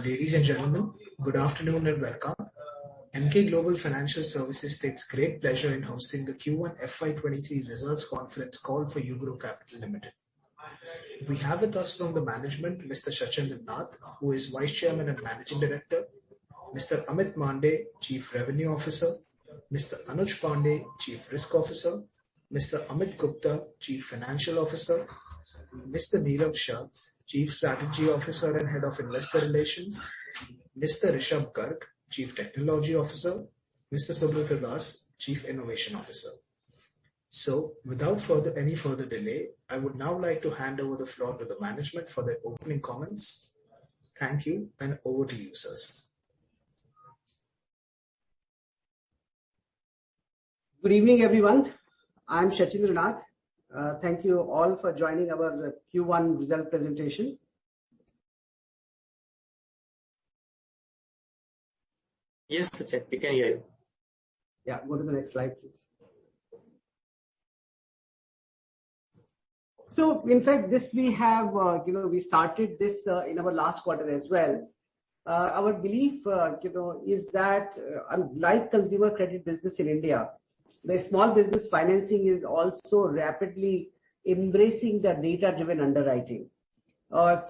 Ladies and gentlemen, good afternoon and welcome. Emkay Global Financial Services takes great pleasure in hosting the Q1 FY23 results conference call for UGROCAP Limited. We have with us from the management Mr. Sachin Nath, who is Vice Chairman and Managing Director, Mr. Amit Mande, Chief Revenue Officer, Mr. Anuj Pandey, Chief Risk Officer, Mr. Amit Gupta, Chief Financial Officer, Mr. Neerav Shah, Chief Strategy Officer and Head of Investor Relations, Mr. Rishabh Garg, Chief Technology Officer, Mr. Subrata Das, Chief Innovation Officer. So, without any further delay, I would now like to hand over the floor to the management for their opening comments. Thank you, and over to you, sirs. Good evening, everyone. I'm Sachin Nath. Thank you all for joining our Q1 result presentation. Yes, Sachin, we can hear you. Yeah, go to the next slide, please. So, in fact, this we have, we started this in our last quarter as well. Our belief, is that unlike consumer credit business in India, the small business financing is also rapidly embracing the data-driven underwriting.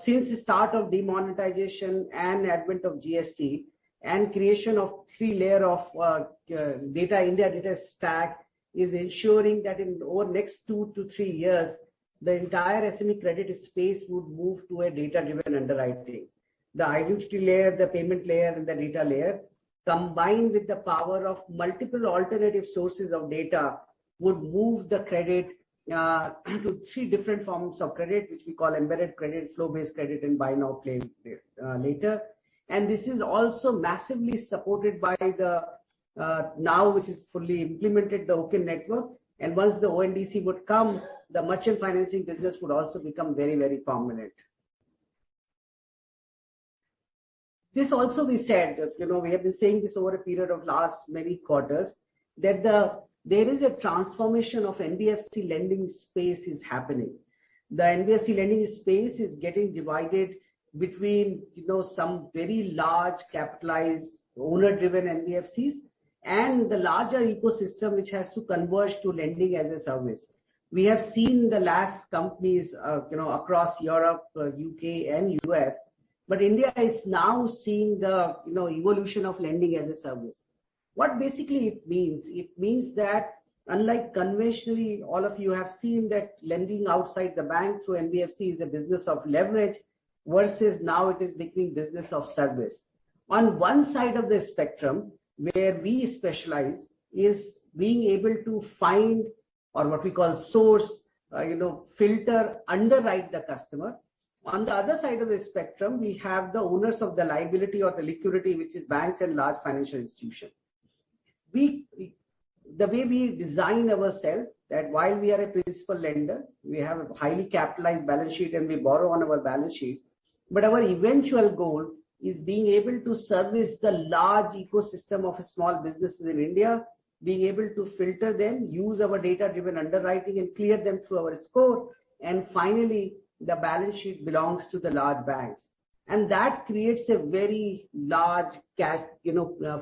Since the start of demonetization and advent of GST and creation of 3 layers of India data stack is ensuring that in over next 2 to 3 years, the entire SME credit space would move to a data-driven underwriting. The identity layer, the payment layer, and the data layer, combined with the power of multiple alternative sources of data, would move the credit to 3 different forms of credit, which we call embedded credit, flow-based credit, and buy now, pay later. And this is also massively supported by the now, which is fully implemented, the OCEN network. And once the ONDC would come, the merchant financing business would also become very, very prominent. This also we said, we have been saying this over a period of last many quarters, that there is a transformation of NBFC lending space is happening. The NBFC lending space is getting divided between, some very large capitalized owner-driven NBFCs and the larger ecosystem which has to converge to lending as a service. We have seen the last companies, across Europe, UK and US. But India is now seeing the evolution of lending as a service. What basically it means that unlike conventionally, all of you have seen that lending outside the bank through NBFC is a business of leverage versus now it is becoming business of service. On one side of the spectrum, where we specialize, is being able to find, or what we call source, filter, underwrite the customer. On the other side of the spectrum, we have the owners of the liability or the liquidity, which is banks and large financial institutions. The way we design ourselves, that while we are a principal lender, we have a highly capitalized balance sheet and we borrow on our balance sheet. But our eventual goal is being able to service the large ecosystem of small businesses in India, being able to filter them, use our data-driven underwriting and clear them through our score. And finally, the balance sheet belongs to the large banks. And that creates a very large cash,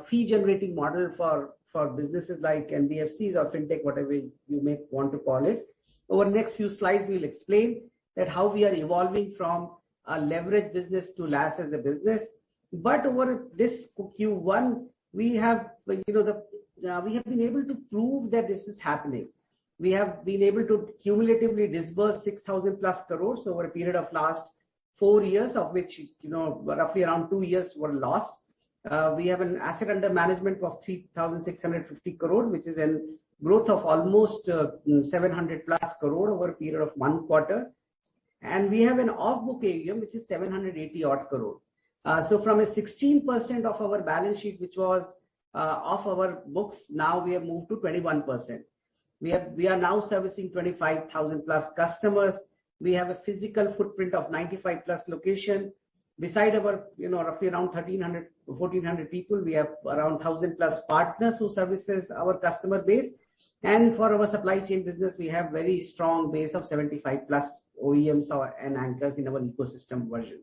fee generating model for businesses like NBFCs or fintech, whatever you may want to call it. Over the next few slides, we'll explain that how we are evolving from a leverage business to LAS as a business. But over this Q1, we have, we have been able to prove that this is happening. We have been able to cumulatively disburse 6,000 plus crores over a period of last 4 years, of which, roughly around 2 years were lost. We have an asset under management of 3,650 crore, which is a growth of almost 700 plus crore over a period of 1 quarter. And we have an off-book AUM, which is 780 odd crore. So from a 16% of our balance sheet, which was off our books, now we have moved to 21%. We are now servicing 25,000 plus customers. We have a physical footprint of 95 plus location. Beside our, roughly around 1,400 people, we have around 1,000 plus partners who services our customer base. And for our supply chain business, we have very strong base of 75 plus OEMs and anchors in our ecosystem version.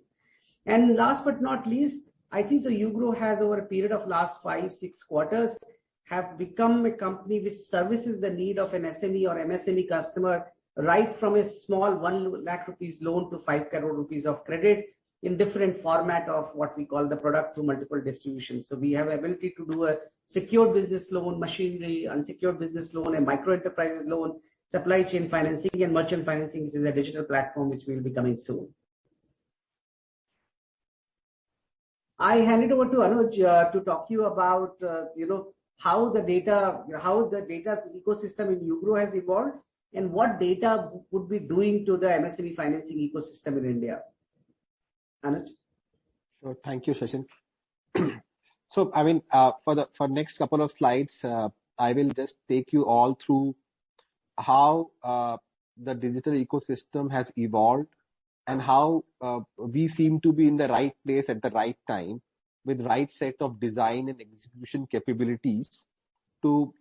And last but not least, I think so Ugro has over a period of last 5-6 quarters have become a company which services the need of an SME or MSME customer right from a small 1 lakh rupees loan to 5 crore rupees of credit in different format of what we call the product through multiple distributions. So we have ability to do a secured business loan, machinery, unsecured business loan, a micro enterprises loan, supply chain financing and merchant financing, which is a digital platform which will be coming soon. I hand it over to Anuj to talk to you about how the data ecosystem in Ugro has evolved and what data would be doing to the MSME financing ecosystem in India. Anuj? Sure. Thank you, Sachin. So, for next couple of slides, I will just take you all through how the digital ecosystem has evolved and how we seem to be in the right place at the right time with right set of design and execution capabilities to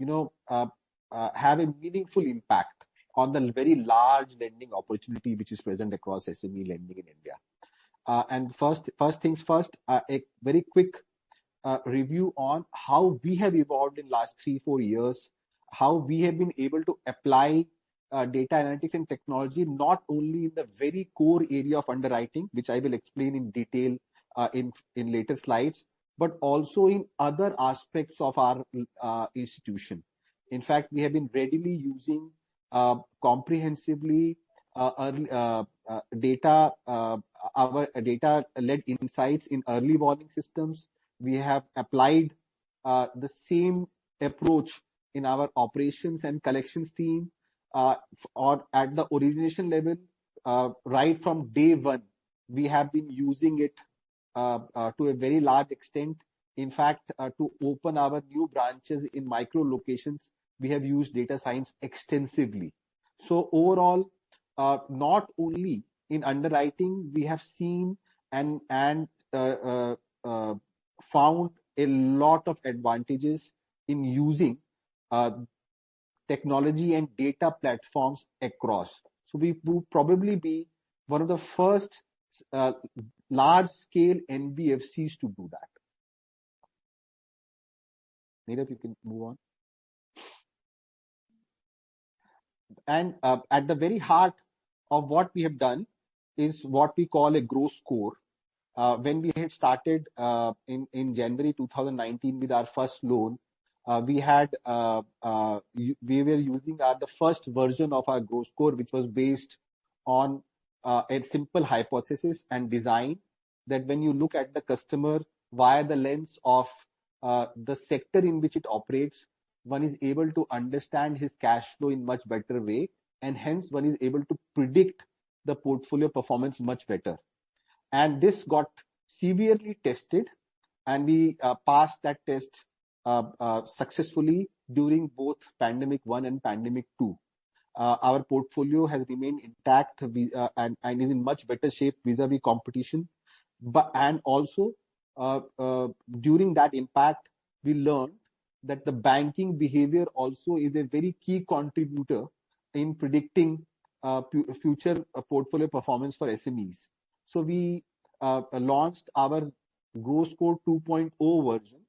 have a meaningful impact on the very large lending opportunity which is present across SME lending in India. And first things first, a very quick review on how we have evolved in last 3-4 years, how we have been able to apply data analytics and technology not only in the very core area of underwriting, which I will explain in detail in later slides, but also in other aspects of our institution. In fact, we have been readily using comprehensively our data-led insights in early warning systems. We have applied the same approach in our operations and collections team, or at the origination level, right from day one. We have been using it to a very large extent. In fact, to open our new branches in micro locations, we have used data science extensively. So overall, not only in underwriting, we have seen and found a lot of advantages in using technology and data platforms across. So we will probably be one of the first large-scale NBFCs to do that. Neerav, you can move on. And at the very heart of what we have done is what we call a growth score. When we had started in January 2019 with our first loan, we were using the first version of our growth score, which was based on a simple hypothesis and design that when you look at the customer via the lens of the sector in which it operates, one is able to understand his cash flow in much better way, and hence one is able to predict the portfolio performance much better. And this got severely tested, and we passed that test successfully during both pandemic 1 and pandemic 2. Our portfolio has remained intact and is in much better shape vis-a-vis competition. And also during that impact, we learned that the banking behavior also is a very key contributor in predicting future portfolio performance for SMEs. So we launched our Growth Score 2.0 version,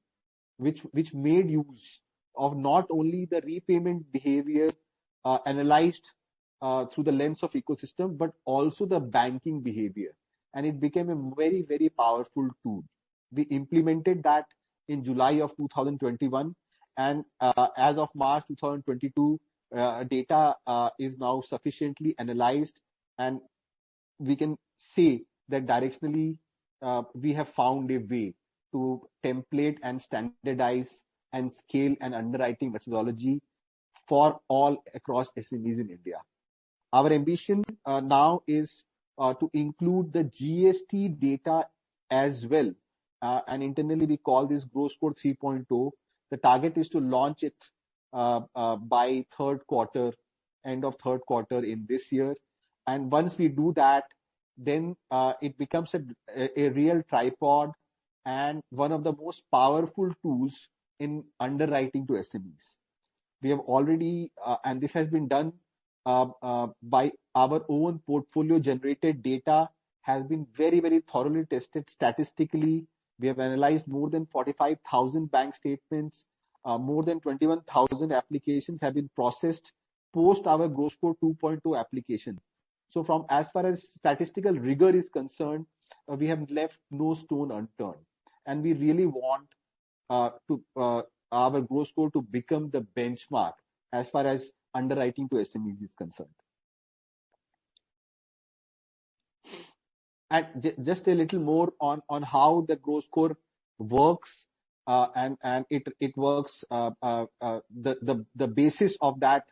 which made use of not only the repayment behavior analyzed through the lens of ecosystem, but also the banking behavior. And it became a very, very powerful tool. We implemented that in July of 2021. And as of March 2022, data is now sufficiently analyzed, and we can say that directionally we have found a way to template and standardize and scale an underwriting methodology for all across SMEs in India. Our ambition now is to include the GST data as well, and internally we call this Growth Score 3.0. The target is to launch it by end of third quarter in this year. And once we do that, then it becomes a real tripod and one of the most powerful tools in underwriting to SMEs. We have already, and this has been done by our own portfolio generated data has been very, very thoroughly tested statistically. We have analyzed more than 45,000 bank statements. More than 21,000 applications have been processed post our GrowScore 2.0 application. So from as far as statistical rigor is concerned, we have left no stone unturned. And we really want our GrowScore to become the benchmark as far as underwriting to SMEs is concerned. And just a little more on how the GrowScore works, and it works. The basis of that,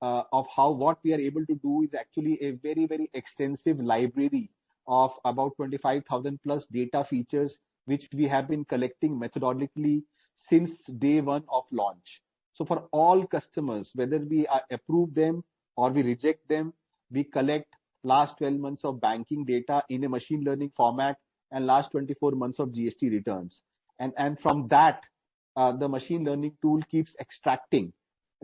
of how what we are able to do is actually a very, very extensive library of about 25,000 plus data features, which we have been collecting methodologically since day one of launch. So for all customers, whether we approve them or we reject them, we collect last 12 months of banking data in a machine learning format and last 24 months of GST returns. And from that, the machine learning tool keeps extracting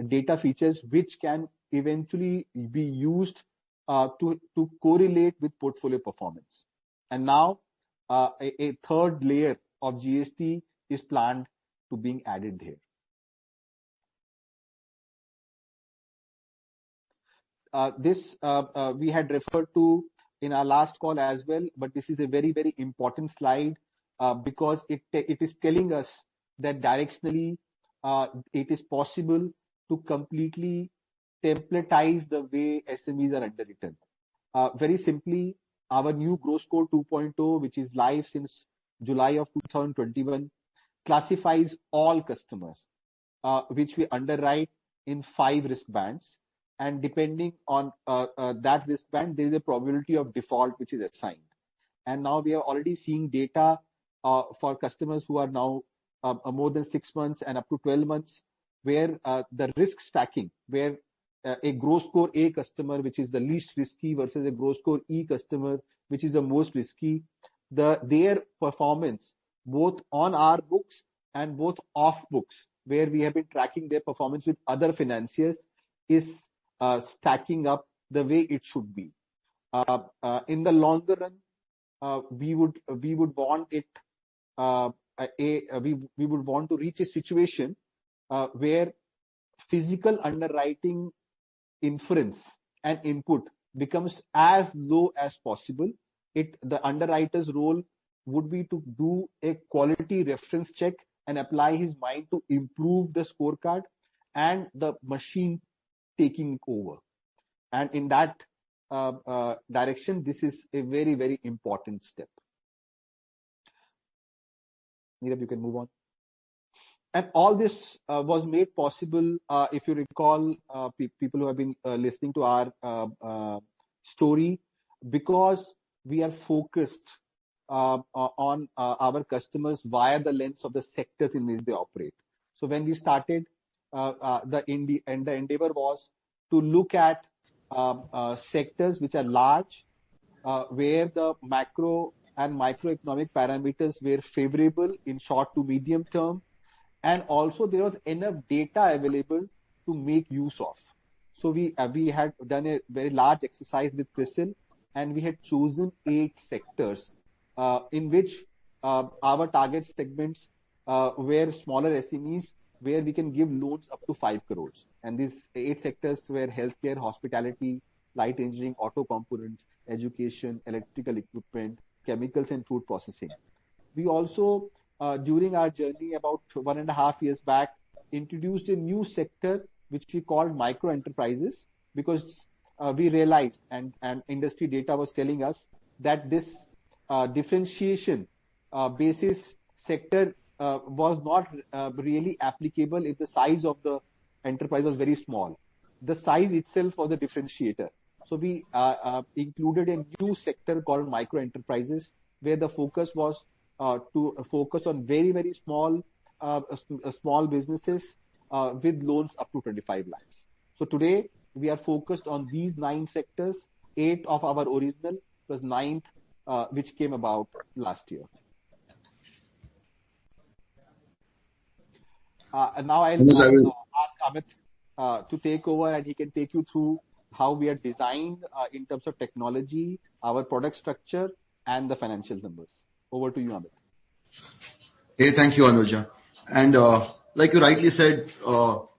data features which can eventually be used to correlate with portfolio performance. And now a third layer of GST is planned to being added here. This we had referred to in our last call as well, but this is a very, very important slide because it is telling us that directionally it is possible to completely templatize the way SMEs are underwritten. Very simply, our new GrowScore 2.0, which is live since July of 2021, classifies all customers which we underwrite in 5 risk bands. And depending on that risk band, there is a probability of default which is assigned. And now we are already seeing data for customers who are now more than 6 months and up to 12 months, where the risk stacking, where a GrowScore A customer, which is the least risky, versus a GrowScore E customer, which is the most risky, their performance, both on our books and both off books, where we have been tracking their performance with other financiers, is stacking up the way it should be. In the longer run, we would want it. We would want to reach a situation where physical underwriting inference and input becomes as low as possible. The underwriter's role would be to do a quality reference check and apply his mind to improve the scorecard, and the machine taking over. And in that direction, this is a very, very important step. Neerav, you can move on. And all this was made possible, if you recall, people who have been listening to our story, because we are focused on our customers via the lens of the sectors in which they operate. So when we started, the endeavor was to look at sectors which are large, where the macro and microeconomic parameters were favorable in short to medium term, and also there was enough data available to make use of. So we had done a very large exercise with CRISIL, and we had chosen 8 sectors in which our target segments were smaller SMEs, where we can give loans up to 5 crores. And these 8 sectors were healthcare, hospitality, light engineering, auto components, education, electrical equipment, chemicals and food processing. We also, during our journey about 1.5 years back, introduced a new sector which we called micro enterprises, because we realized, and industry data was telling us, that this differentiation basis sector was not really applicable if the size of the enterprise was very small. The size itself was a differentiator. So we included a new sector called micro enterprises, where the focus was to focus on very, very small businesses with loans up to 25 lakhs. So today we are focused on these 9 sectors, 8 of our original plus 9th which came about last year. And now I'll ask Amit to take over, and he can take you through how we are designed in terms of technology, our product structure, and the financial numbers. Over to you, Amit. Hey, thank you, Anuja. And like you rightly said,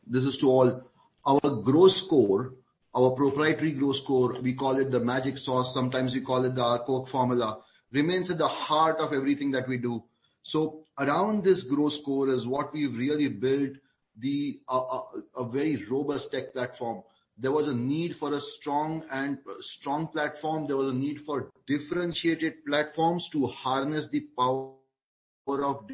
this is to all. Our growth score, our proprietary growth score, we call it the magic sauce. Sometimes we call it the Coke formula, remains at the heart of everything that we do. So around this growth score is what we've really built a very robust tech platform. There was a need for a strong platform. There was a need for differentiated platforms to harness the power of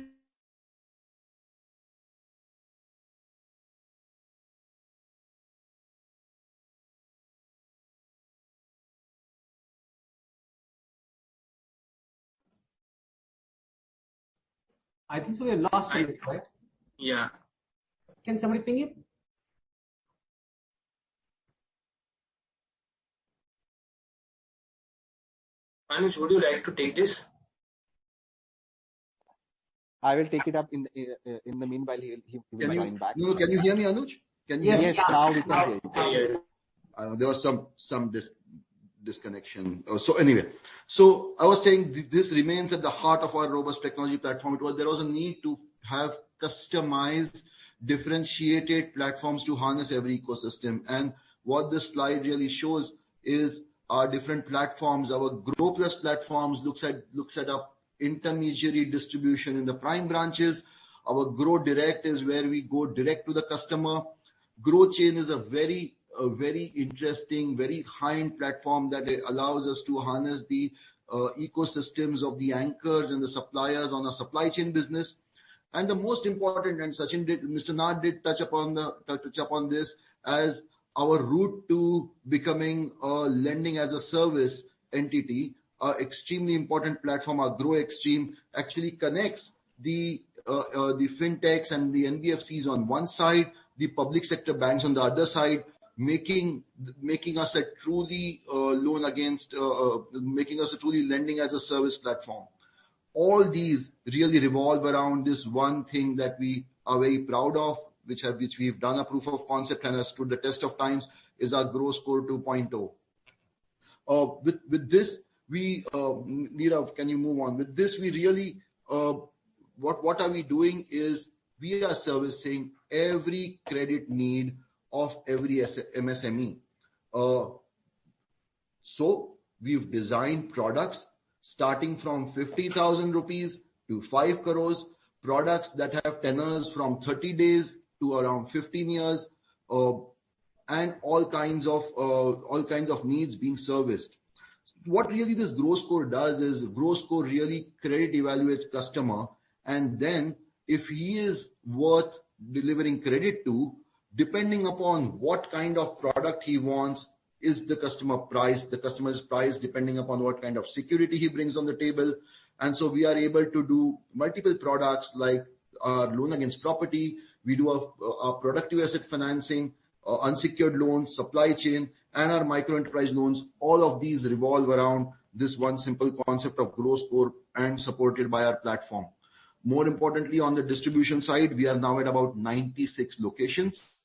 I think so. We are lost in this, right? Yeah. Can somebody ping it? Anuj, would you like to take this? I will take it up in the meanwhile. He will join back. No, can you hear me, Anuj? Can you hear me? Yes, now we can hear you. Yeah. There was some disconnection. So anyway, so I was saying this remains at the heart of our robust technology platform. There was a need to have customized, differentiated platforms to harness every ecosystem. And what this slide really shows is our different platforms. Our Grow Plus platforms looks at a intermediary distribution in the prime branches. Our Grow Direct is where we go direct to the customer. Grow Chain is a very interesting, very high-end platform that allows us to harness the ecosystems of the anchors and the suppliers on a supply chain business. And the most important, and Mr. Nath did touch upon this, as our route to becoming a lending as a service entity, extremely important platform, our Grow Extreme, actually connects the fintechs and the NBFCs on one side, the public sector banks on the other side, making us a truly making us a truly lending as a service platform. All these really revolve around this one thing that we are very proud of, which we've done a proof of concept and has stood the test of times, is our Grow Score 2.0. With this, Nirav, can you move on? With this, we really, what are we doing is we are servicing every credit need of every MSME. So we've designed products starting from 50,000 rupees to 5 crores, products that have tenors from 30 days to around 15 years, and all kinds of needs being serviced. What really this Grow Score does is Grow Score really credit evaluates customer, and then if he is worth delivering credit to, depending upon what kind of product he wants, is the customer's price depending upon what kind of security he brings on the table. And so we are able to do multiple products like our loan against property, we do our productive asset financing, unsecured loans, supply chain, and our micro enterprise loans. All of these revolve around this one simple concept of Grow Score and supported by our platform. More importantly, on the distribution side, we are now at about 96 locations.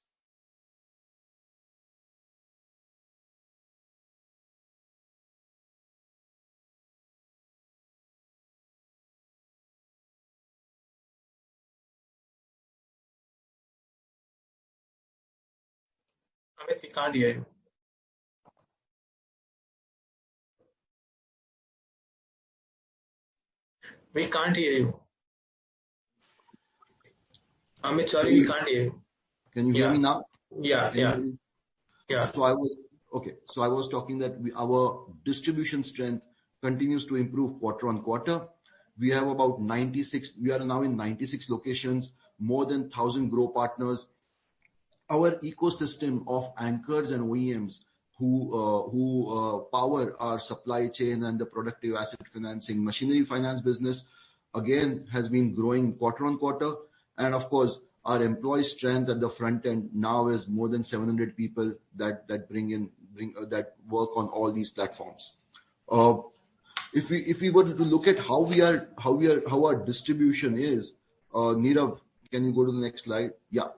Amit, we can't hear you. We can't hear you. Amit, sorry, we can't hear you. Can you hear me now? Yeah. So I was talking that our distribution strength continues to improve quarter on quarter. We have about 96. We are now in 96 locations, more than 1,000 Grow partners. Our ecosystem of anchors and OEMs who power our supply chain and the productive asset financing, machinery finance business, again has been growing quarter on quarter. And of course, our employee strength at the front end now is more than 700 people that that work on all these platforms. If we were to look at how our distribution is, Nirav, can you go to the next slide? Yeah.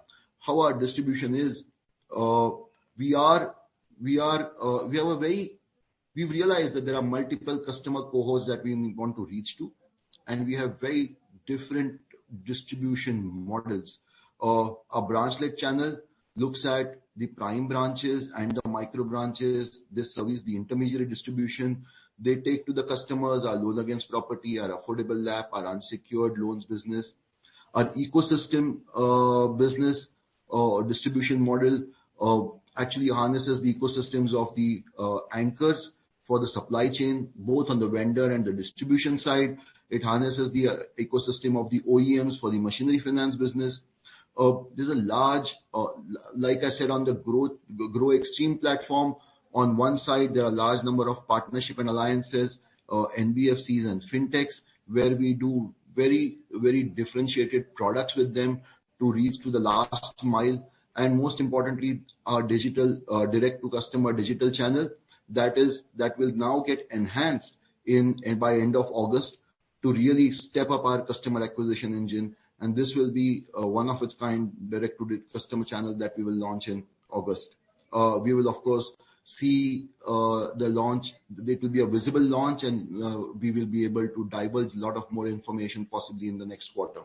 How our distribution is, we have a very we've realized that there are multiple customer cohorts that we want to reach to, and we have very different distribution models. A branch-led channel looks at the prime branches and the micro branches. They service the intermediary distribution. They take to the customers our loan against property, our affordable LAP, our unsecured loans business. Our ecosystem business distribution model actually harnesses the ecosystems of the anchors for the supply chain, both on the vendor and the distribution side. It harnesses the ecosystem of the OEMs for the machinery finance business. There's a large, like I said, on the Grow Extreme platform, on one side, there are a large number of partnership and alliances, NBFCs and fintechs, where we do very, very differentiated products with them to reach to the last mile. And most importantly, our digital, direct to customer digital channel that will now get enhanced by end of August to really step up our customer acquisition engine. And this will be one of its kind direct to customer channel that we will launch in August. We will of course see the launch. It will be a visible launch, and we will be able to divulge a lot of more information possibly in the next quarter.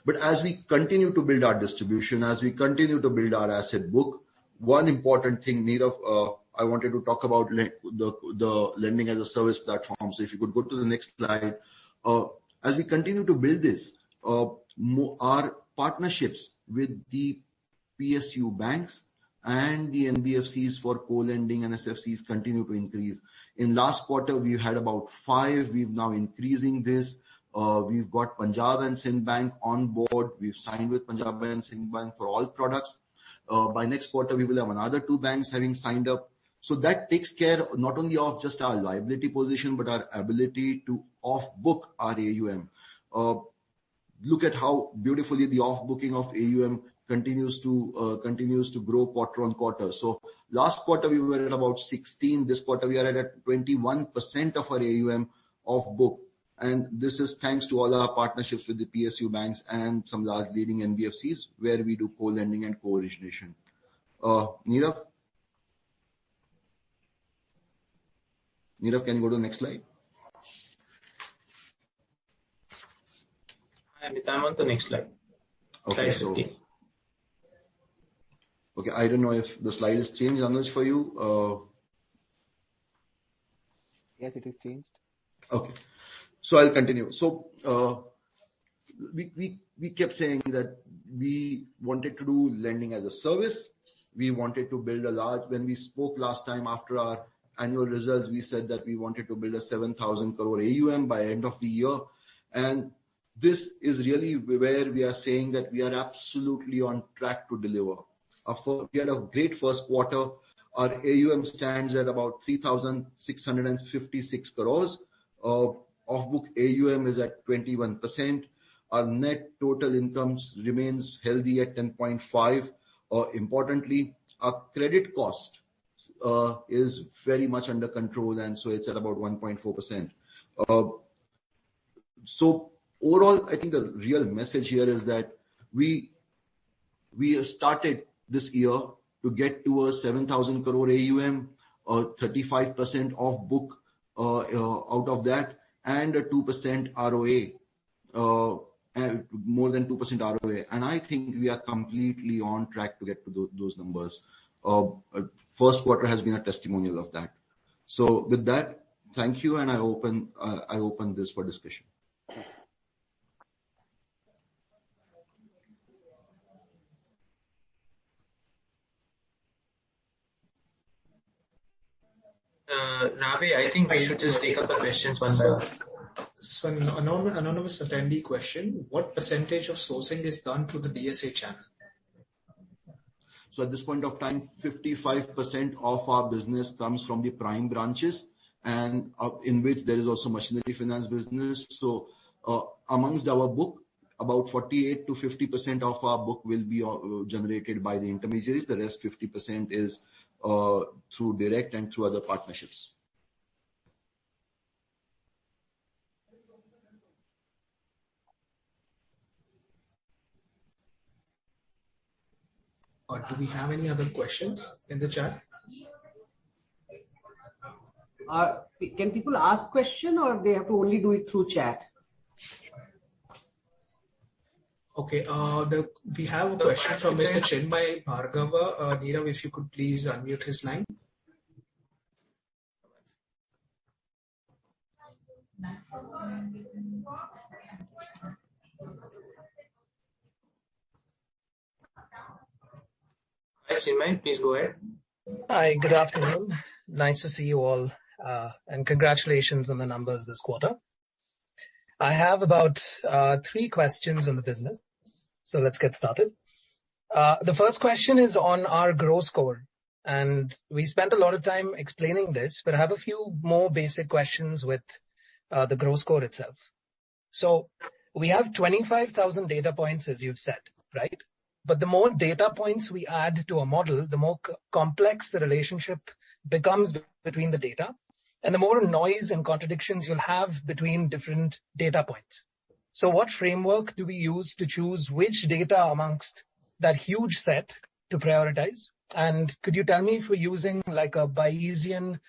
But as we continue to build our distribution, as we continue to build our asset book, one important thing, Nirav, I wanted to talk about the lending as a service platform. So if you could go to the next slide. As we continue to build this, our partnerships with the PSU banks and the NBFCs for co-lending and SFCs continue to increase. In last quarter, we had about 5. We've now increasing this. We've got Punjab and Sindh Bank on board. We've signed with Punjab and Sindh Bank for all products. By next quarter, we will have another 2 banks having signed up. So that takes care not only of just our liability position, but our ability to off-book our AUM. Look at how beautifully the off-booking of AUM continues to grow quarter on quarter. So last quarter we were at about 16. This quarter we are at 21% of our AUM off-book. And this is thanks to all our partnerships with the PSU banks and some large leading NBFCs where we do co-lending and co-origination. Nirav, can you go to the next slide? I'm on the next slide. Okay, okay, I don't know if the slide is changed, Anuj, for you. Yes, it is changed. Okay, so I'll continue. So we kept saying that we wanted to do lending as a service. We wanted to build a large. When we spoke last time after our annual results, we said that we wanted to build a 7,000 crore AUM by end of the year. And this is really where we are saying that we are absolutely on track to deliver. We had a great first quarter. Our AUM stands at about 3,656 crores. Off-book AUM is at 21%. Our net total incomes remains healthy at 10.5. Importantly, our credit cost is very much under control, and so it's at about 1.4%. So overall, I think the real message here is that we started this year to get to a 7,000 crore AUM, 35% off book out of that, and a 2% ROA, and more than 2% ROA. And I think we are completely on track to get to those numbers. First quarter has been a testimonial of that. So with that, thank you, and I open this for discussion. Ravi, I think we should just take up the questions one by one. So anonymous attendee question: what percentage of sourcing is done through the DSA channel? So at this point of time, 55% of our business comes from the prime branches, and in which there is also machinery finance business. So amongst our book, about 48 to 50% of our book will be generated by the intermediaries. The rest 50% is through direct and through other partnerships. Do we have any other questions in the chat? Can people ask question or they have to only do it through chat? Okay, we have a question from Mr. Chinmay Bhargava. Nirav, if you could please unmute his line. Hi, Chinmay, please go ahead. Hi, good afternoon. Nice to see you all, and congratulations on the numbers this quarter. I have about 3 questions on the business, so let's get started. The first question is on our growth score, and we spent a lot of time explaining this, but I have a few more basic questions with the growth score itself. So we have 25,000 data points, as you've said, right? But the more data points we add to a model, the more complex the relationship becomes between the data, and the more noise and contradictions you'll have between different data points. So what framework do we use to choose which data amongst that huge set to prioritize? And could you tell me if we're using like a Bayesian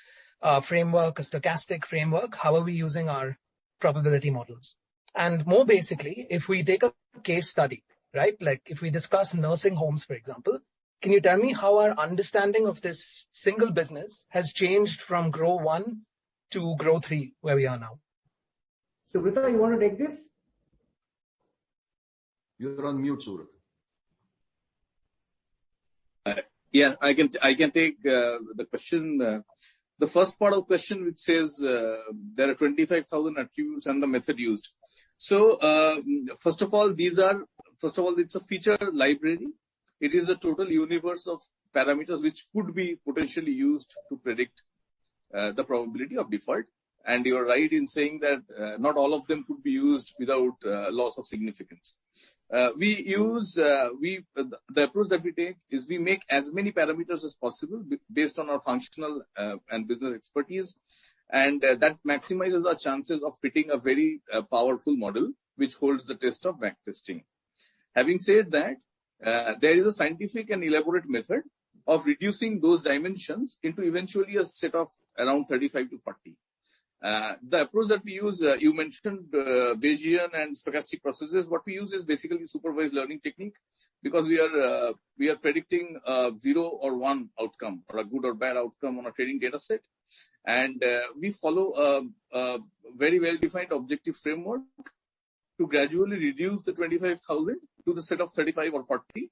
framework, a stochastic framework? How are we using our probability models? And more basically, if we take a case study, right? Like if we discuss nursing homes, for example, can you tell me how our understanding of this single business has changed from Grow 1 to Grow 3, where we are now? Subrata, you want to take this? You're on mute, Surat. Yeah, I can take the question. The first part of the question, which says there are 25,000 attributes and the method used. So first of all, it's a feature library. It is a total universe of parameters which could be potentially used to predict the probability of default. And you are right in saying that not all of them could be used without loss of significance. The approach that we take is we make as many parameters as possible based on our functional and business expertise, and that maximizes our chances of fitting a very powerful model which holds the test of backtesting. Having said that, there is a scientific and elaborate method of reducing those dimensions into eventually a set of around 35 to 40. The approach that we use, you mentioned Bayesian and stochastic processes. What we use is basically supervised learning technique, because we are predicting a 0 or 1 outcome, or a good or bad outcome on a training data set. And we follow a very well-defined objective framework to gradually reduce the 25,000 to the set of 35 or 40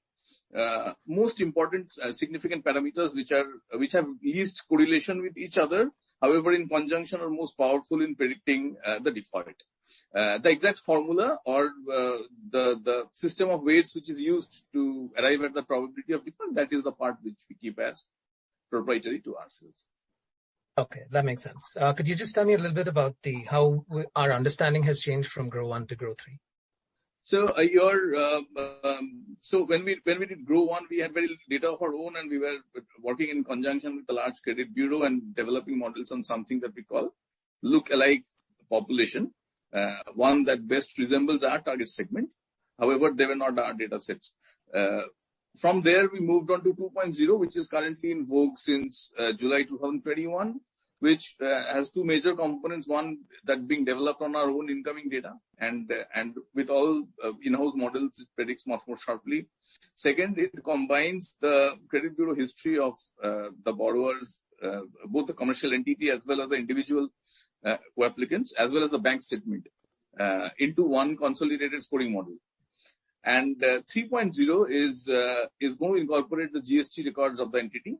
most important significant parameters which have least correlation with each other, however in conjunction are most powerful in predicting the default. The exact formula or the system of weights which is used to arrive at the probability of default, that is the part which we keep as proprietary to ourselves. Okay, that makes sense. Could you just tell me a little bit about how our understanding has changed from Grow 1 to Grow 3? So so when we did Grow 1, we had very little data of our own, and we were working in conjunction with the large credit bureau and developing models on something that we call look-alike population, one that best resembles our target segment. However, they were not our data sets. From there, we moved on to 2.0, which is currently in vogue since July 2021, which has two major components. One, that being developed on our own incoming data, and with all in-house models, it predicts much more sharply. Second, it combines the credit bureau history of the borrowers, both the commercial entity as well as the individual co-applicants, as well as the bank statement, into one consolidated scoring model. And 3.0 is going to incorporate the GST records of the entity,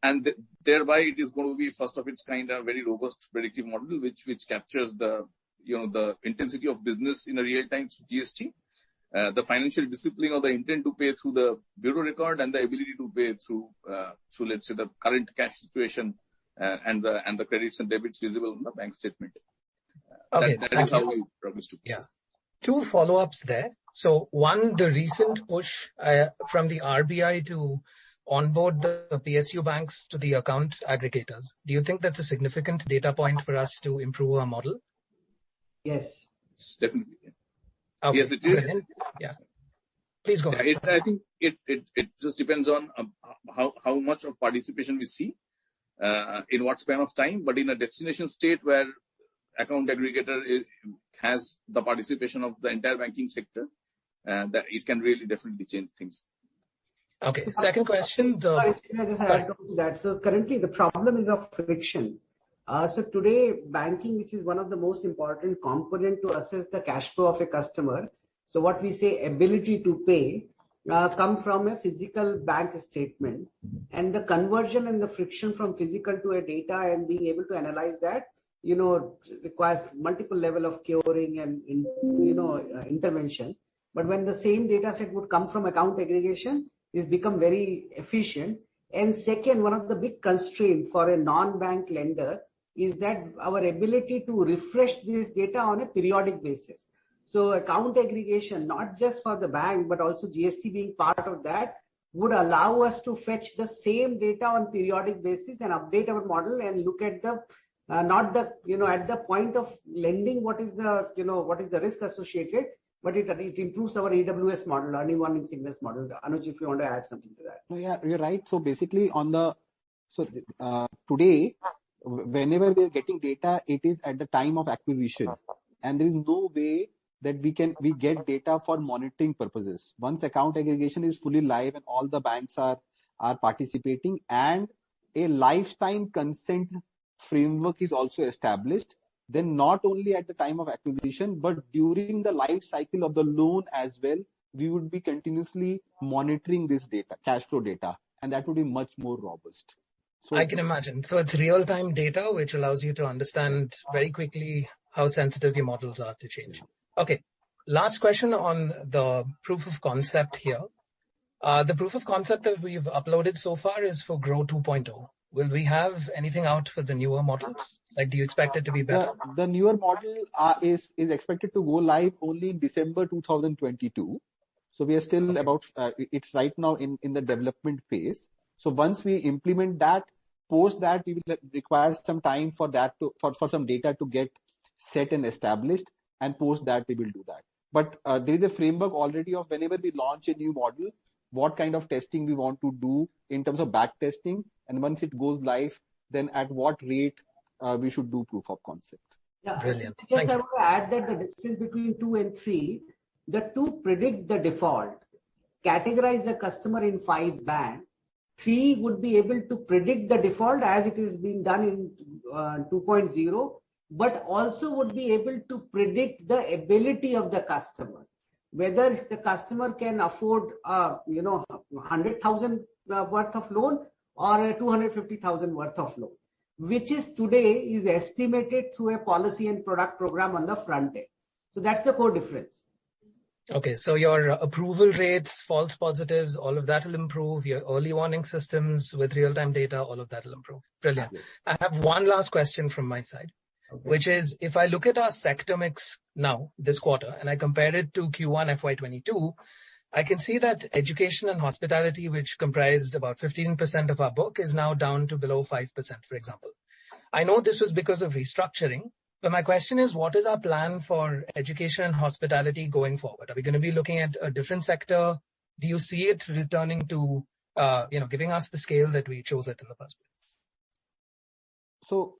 and thereby it is going to be first of its kind, a very robust predictive model which captures the the intensity of business in a real time through GST, the financial discipline or the intent to pay through the bureau record, and the ability to pay through let's say the current cash situation and the credits and debits visible on the bank statement. Okay, that is how we progress to. Yeah. Two follow-ups there. So one, the recent push from the RBI to onboard the PSU banks to the account aggregators. Do you think that's a significant data point for us to improve our model? Yes. Definitely. Okay. Yes, it is. Yeah. Please go ahead. I think it just depends on how much of participation we see. in what span of time, but in a destination state where account aggregator has the participation of the entire banking sector, that it can really definitely change things. Okay. Second question. Sorry, can I just add on to that? So currently the problem is of friction. So today banking, which is one of the most important component to assess the cash flow of a customer. So what we say ability to pay come from a physical bank statement, and the conversion and the friction from physical to a data and being able to analyze that, requires multiple level of curing and intervention. But when the same data set would come from account aggregation, it's become very efficient. And second, one of the big constraints for a non-bank lender is that our ability to refresh this data on a periodic basis. So account aggregation, not just for the bank, but also GST being part of that, would allow us to fetch the same data on periodic basis and update our model and look at the not the at the point of lending what is the risk associated, but it improves our AWS model, early warning signals model. Anuj, if you want to add something to that. No, yeah, you're right. So basically today, whenever we are getting data, it is at the time of acquisition, and there is no way that we get data for monitoring purposes. Once account aggregation is fully live and all the banks are participating, and a lifetime consent framework is also established, then not only at the time of acquisition, but during the life cycle of the loan as well, we would be continuously monitoring this data, cash flow data, and that would be much more robust. So I can imagine. So it's real-time data, which allows you to understand very quickly how sensitive your models are to change. Okay. Last question on the proof of concept here. The proof of concept that we've uploaded so far is for Grow 2.0. Will we have anything out for the newer models? Like, do you expect it to be better? The newer model is expected to go live only in December 2022. So we are still it's right now in the development phase. So once we implement that, post that, we will require some time for that for some data to get set and established, and post that we will do that. But there is a framework already of whenever we launch a new model, what kind of testing we want to do in terms of back testing, and once it goes live, then at what rate we should do proof of concept. Yeah, brilliant. Just I want to add that the difference between 2 and 3, the 2 predict the default, categorize the customer in 5 bands. 3 would be able to predict the default as it is being done in 2.0, but also would be able to predict the ability of the customer, whether the customer can afford 100,000 worth of loan or a 250,000 worth of loan, which is today is estimated through a policy and product program on the front end. So that's the core difference. Okay, so your approval rates, false positives, all of that will improve. Your early warning systems with real-time data, all of that will improve. Brilliant. Yes. I have one last question from my side, which is, if I look at our sector mix now, this quarter, and I compare it to Q1 FY22, I can see that education and hospitality, which comprised about 15% of our book, is now down to below 5%, for example. I know this was because of restructuring, but my question is, what is our plan for education and hospitality going forward? Are we going to be looking at a different sector? Do you see it returning to, giving us the scale that we chose it in the first place? So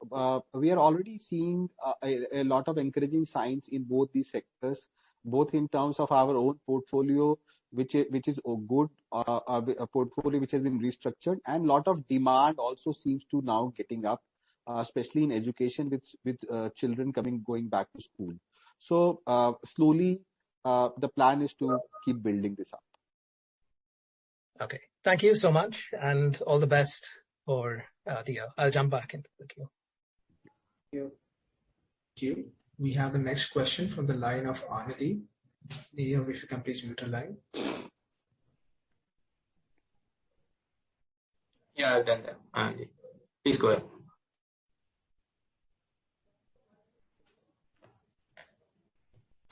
we are already seeing a lot of encouraging signs in both these sectors, both in terms of our own portfolio, which is a good a portfolio which has been restructured, and lot of demand also seems to now getting up, especially in education with children going back to school. So slowly the plan is to keep building this up. Okay, thank you so much, and all the best for the year. I'll jump back into the queue. Thank you. We have the next question from the line of Anadi. Neha, if you can please mute your line. Yeah, I've done that. Anadi, please go ahead.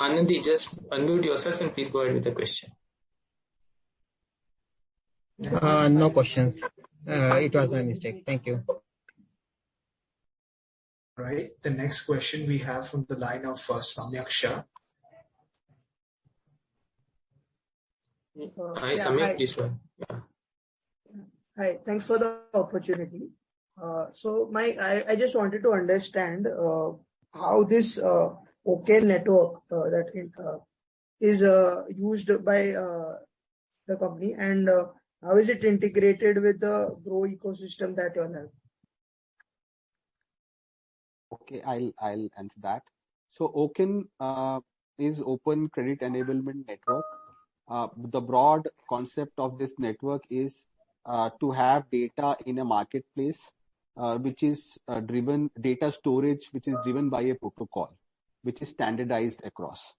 Anandi, just unmute yourself and please go ahead with the question. No questions. It was my mistake. Thank you. Right. The next question we have from the line of Samyak Shah. Hi, Samyak, please go ahead. Yeah. Hi, thanks for the opportunity. I just wanted to understand how this OCAL network is used by the company, and how is it integrated with the Grow ecosystem that you all have? Okay, I'll answer that. So OCEN is Open Credit Enablement Network. The broad concept of this network is to have data in a marketplace, which is data storage, which is driven by a protocol, which is standardized across.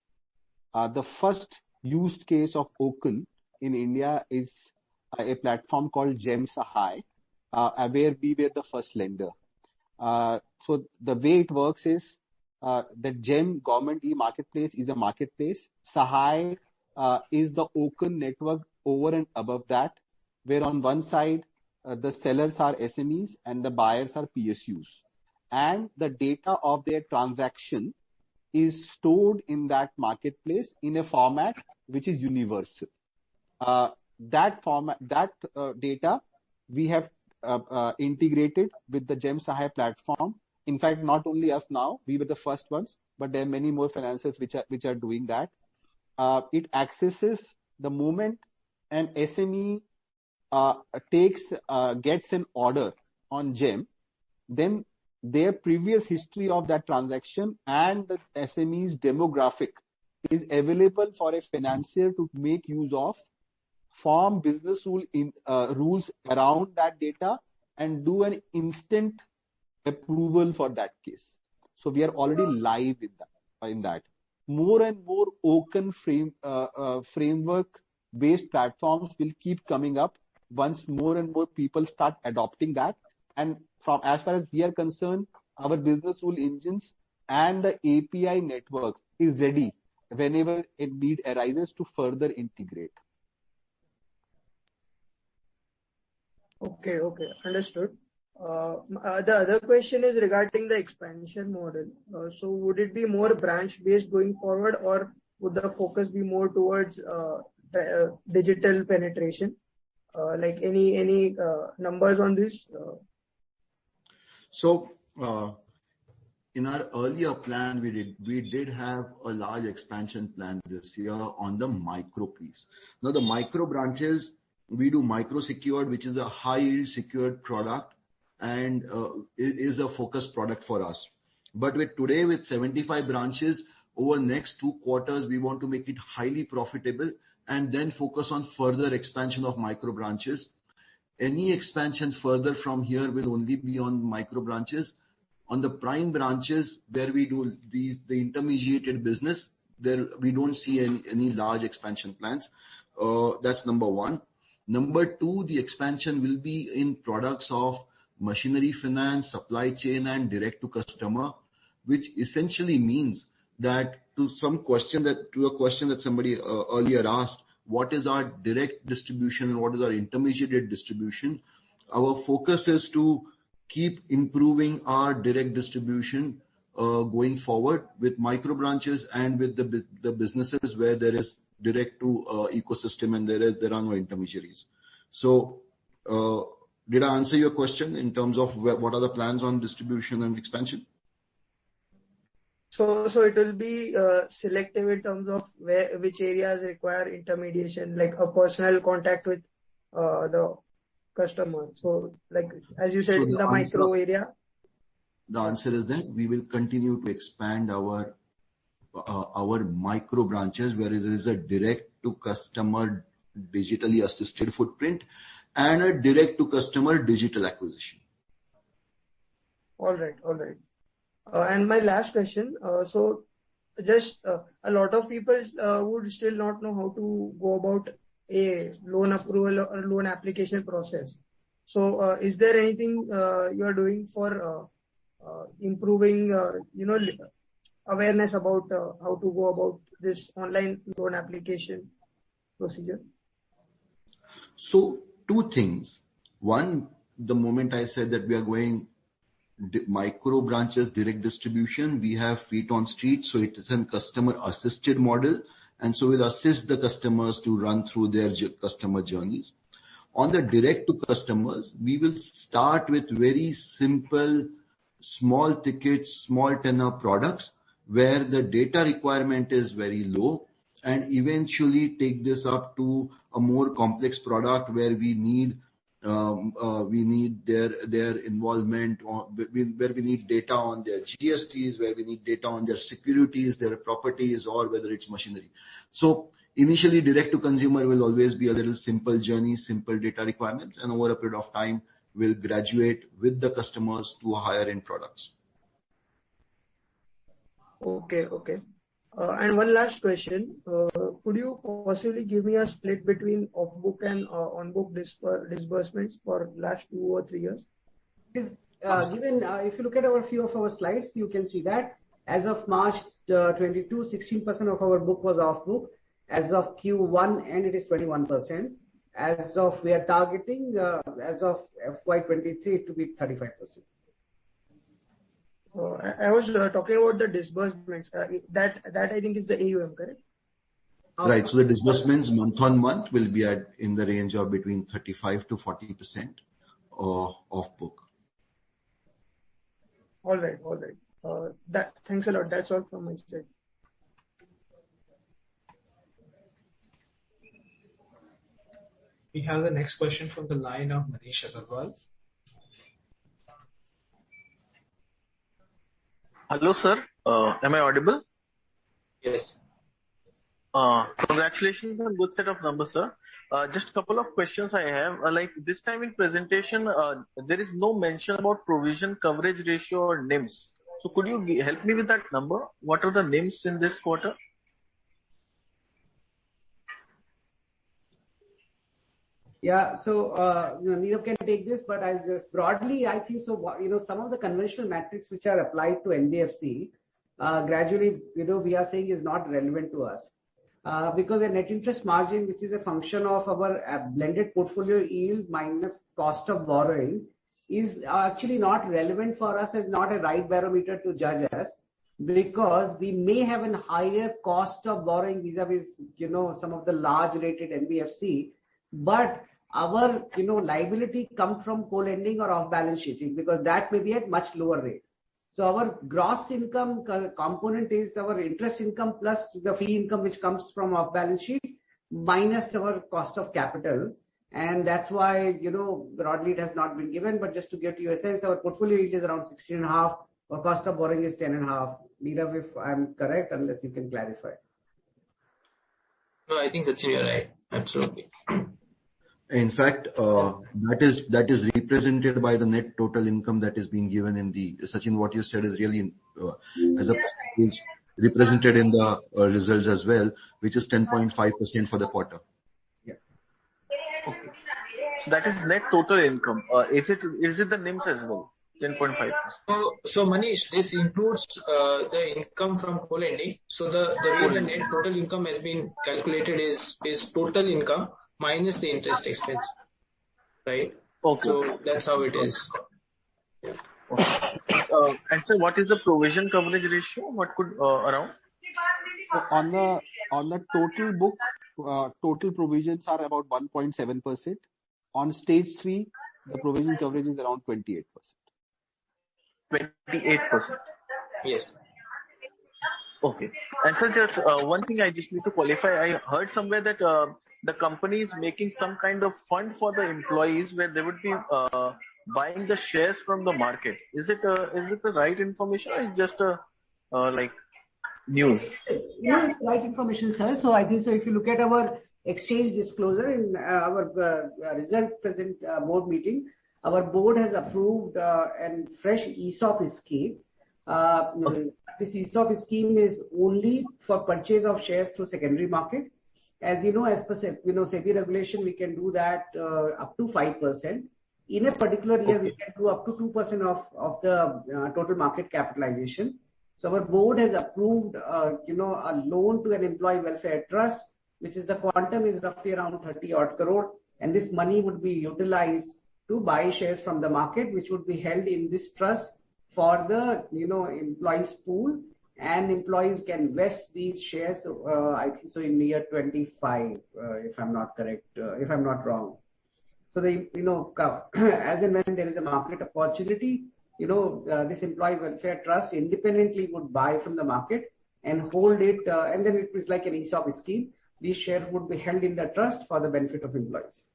The first used case of OCEN in India is a platform called GEM Sahay, where we were the first lender. So the way it works is that GEM Government e-Marketplace is a marketplace. Sahay is the OCEN network over and above that, where on one side the sellers are SMEs and the buyers are PSUs. And the data of their transaction is stored in that marketplace in a format which is universal. That data we have integrated with the GEM Sahay platform. In fact, not only us now, we were the first ones, but there are many more financiers which are doing that. It accesses the moment an SME gets an order on GEM, then their previous history of that transaction and the SME's demographic is available for a financier to make use of, form business rules around that data, and do an instant approval for that case. So we are already live in that. More and more OCEN framework-based platforms will keep coming up once more and more people start adopting that. And from as far as we are concerned, our business rule engines and the API network is ready whenever a need arises to further integrate. Okay, understood. The other question is regarding the expansion model. So would it be more branch-based going forward, or would the focus be more towards digital penetration? Like any numbers on this? So in our earlier plan, we did have a large expansion plan this year on the micro piece. Now the micro branches, we do micro secured, which is a high yield secured product, and is a focus product for us. But today with 75 branches, over the next 2 quarters, we want to make it highly profitable and then focus on further expansion of micro branches. Any expansion further from here will only be on micro branches. On the prime branches where we do the intermediated business, there we don't see any large expansion plans. That's number one. Number two, the expansion will be in products of machinery finance, supply chain, and direct to customer, which essentially means that to a question that somebody earlier asked, what is our direct distribution and what is our intermediate distribution? Our focus is to keep improving our direct distribution going forward with micro branches and with the businesses where there is direct to ecosystem and there are no intermediaries. So did I answer your question in terms of what are the plans on distribution and expansion? So it will be selective in terms of which areas require intermediation, like a personal contact with the customer. So like as you said, in the micro area. The answer is that we will continue to expand our micro branches where there is a direct to customer digitally assisted footprint and a direct to customer digital acquisition. All right. And my last question, so just a lot of people would still not know how to go about a loan approval or loan application process. So is there anything you are doing for improving, awareness about how to go about this online loan application procedure? So 2 things. One, the moment I said that we are going micro branches, direct distribution, we have feet on street, so it is a customer assisted model, and so we'll assist the customers to run through their customer journeys. On the direct to customers, we will start with very simple, small tickets, small tenor products where the data requirement is very low, and eventually take this up to a more complex product where we need their involvement, or where we need data on their GSTs, where we need data on their securities, their properties, or whether it's machinery. So initially, direct to consumer will always be a little simple journey, simple data requirements, and over a period of time will graduate with the customers to higher end products. Okay. And one last question. Could you possibly give me a split between off-book and on-book disbursements for last 2 or 3 years? Given, if you look at a few of our slides, you can see that as of March 22, 16% of our book was off-book. As of Q1, and it is 21%. As of, we are targeting, as of FY23 to be 35%. I was talking about the disbursements. That I think is the AUM, correct? Right. So the disbursements month on month will be in the range of between 35 to 40% off book. All right. Thanks a lot. That's all from my side. We have the next question from the line of Manish Agarwal. Hello, sir. Am I audible? Yes. Congratulations on good set of numbers, sir. Just a couple of questions I have. Like this time in presentation, there is no mention about provision coverage ratio or NIMs. So could you help me with that number? What are the NIMs in this quarter? Yeah. So, Neerav can take this, but I'll just broadly, I think so, some of the conventional metrics which are applied to NBFC, gradually, we are saying is not relevant to us. Because a net interest margin, which is a function of our blended portfolio yield minus cost of borrowing, is actually not relevant for us, as not a right barometer to judge us, because we may have a higher cost of borrowing vis-a-vis, some of the large rated NBFC, but our, liability come from co-lending or off balance sheeting, because that may be at much lower rate. So our gross income component is our interest income plus the fee income which comes from off balance sheet minus our cost of capital. And that's why, broadly it has not been given, but just to give you a sense, our portfolio yield is around 16.5, our cost of borrowing is 10.5. Neerav, if I'm correct, unless you can clarify. No, I think Sachin, you're right. Absolutely. In fact, that is represented by the net total income that is being given in the Sachin. What you said is really as a percentage represented in the results as well, which is 10.5% for the quarter. Yeah. Okay. So that is net total income. Is it the NIMs as well? 10.5%. So Manish, this includes the income from co-lending. So the way the net total income has been calculated is total income minus the interest expense, right? Okay. So that's how it is. Yeah. Okay. And so what is the provision coverage ratio? What could around? So on the total book, total provisions are about 1.7%. On stage 3, the provision coverage is around 28%. 28%. Yes. Okay. And so just one thing I just need to qualify. I heard somewhere that the company is making some kind of fund for the employees where they would be buying the shares from the market. Is it the right information, or is it just like news? No, it's right information, sir. So I think so. If you look at our exchange disclosure in our result present board meeting, our board has approved a fresh ESOP scheme. This ESOP scheme is only for purchase of shares through secondary market. As you know, as per SEBI regulation, we can do that up to 5%. In a particular year, we can do up to 2% of the total market capitalization. So our board has approved, a loan to an employee welfare trust, which is the quantum is roughly around 30 odd crore, and this money would be utilized to buy shares from the market, which would be held in this trust for the employees pool, and employees can vest these shares. I think so in year 25, if I'm not correct, if I'm not wrong. So they, as and when there is a market opportunity, this employee welfare trust independently would buy from the market and hold it, and then it is like an ESOP scheme. These shares would be held in the trust for the benefit of employees.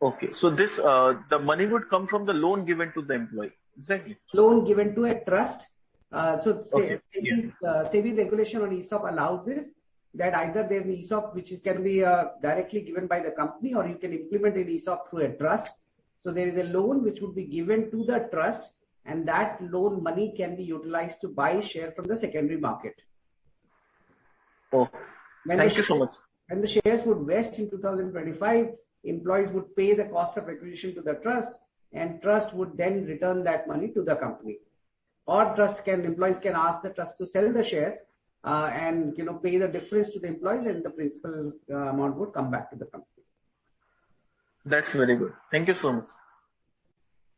Okay. So this, the money would come from the loan given to the employee. Exactly. Loan given to a trust. Okay. SEBI regulation on ESOP allows this, that either there is an ESOP which can be directly given by the company, or you can implement an ESOP through a trust. So there is a loan which would be given to the trust, and that loan money can be utilized to buy share from the secondary market. Oh, thank you so much. When the shares would vest in 2025, employees would pay the cost of acquisition to the trust, and trust would then return that money to the company. Or employees can ask the trust to sell the shares and pay the difference to the employees, and the principal amount would come back to the company. That's very good. Thank you so much.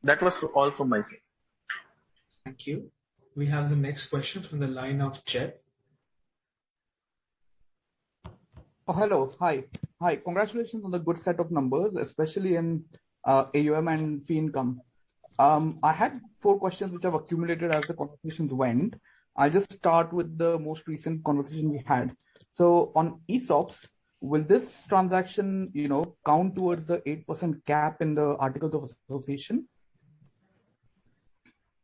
That was all from my side. Thank you. We have the next question from the line of Chet. Oh, hello. Hi. Congratulations on the good set of numbers, especially in AUM and fee income. I had 4 questions which have accumulated as the conversations went. I'll just start with the most recent conversation we had. So on ESOPs, will this transaction, count towards the 8% cap in the Articles of Association?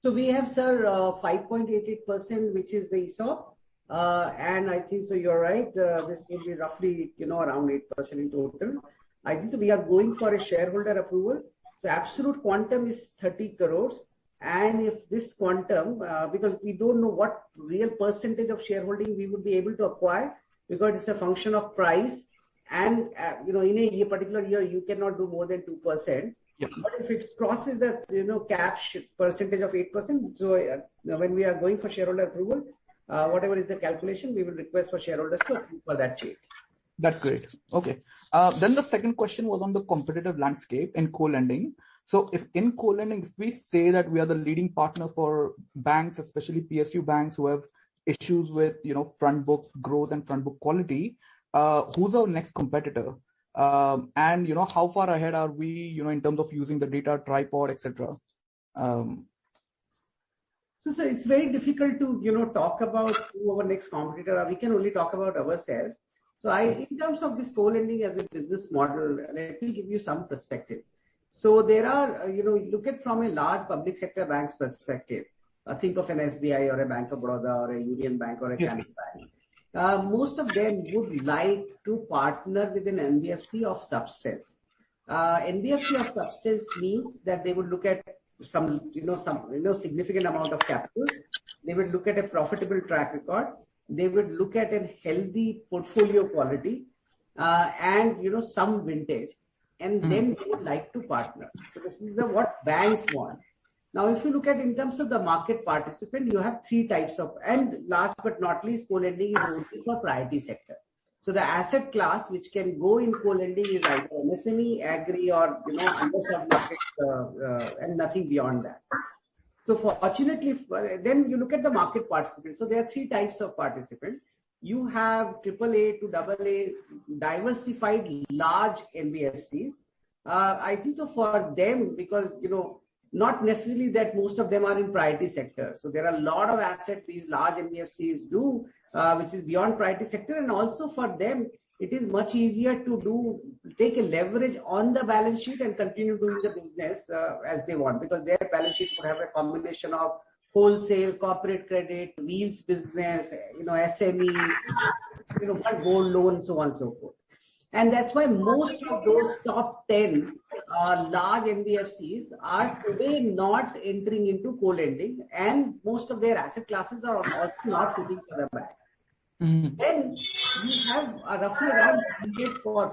So we have, sir, 5.88%, which is the ESOP. And I think so you're right. This will be roughly, around 8% in total. I think so we are going for a shareholder approval. So absolute quantum is 30 crores. And if this quantum, because we don't know what real percentage of shareholding we would be able to acquire, because it's a function of price. And, in a particular year, you cannot do more than 2%. Yeah. But if it crosses the, cap percentage of 8%, so when we are going for shareholder approval, whatever is the calculation, we will request for shareholders to approve for that change. That's great. Okay. Then the second question was on the competitive landscape in co-lending. So if in co-lending, if we say that we are the leading partner for banks, especially PSU banks who have issues with, front book growth and front book quality, who's our next competitor? And, how far ahead are we, in terms of using the data tripod, etc.? So it's very difficult to, talk about who our next competitor are. We can only talk about ourselves. So in terms of this co-lending as a business model, let me give you some perspective. So there are, look at from a large public sector bank's perspective. Think of an SBI or a Bank of Baroda or a Union Bank or a Canara Bank. Most of them would like to partner with an NBFC of substance. NBFC of substance means that they would look at some significant amount of capital. They would look at a profitable track record. They would look at a healthy portfolio quality, and some vintage, and then they would like to partner. So this is what banks want. Now, if you look at in terms of the market participant, you have 3 types of, and last but not least, co-lending is only for priority sector. So the asset class which can go in co-lending is either MSME, agri, or underserved market, and nothing beyond that. So fortunately, then you look at the market participants. So there are 3 types of participants. You have AAA to AA diversified large NBFCs. I think so for them, because not necessarily that most of them are in priority sector. So there are a lot of assets these large NBFCs do, which is beyond priority sector, and also for them it is much easier to take a leverage on the balance sheet and continue doing the business as they want, because their balance sheet would have a combination of wholesale, corporate credit, wheels business, SME, gold loan, so on and so forth. And that's why most of those top 10 large NBFCs are today not entering into co-lending, and most of their asset classes are also not fitting for the bank. Then you have roughly around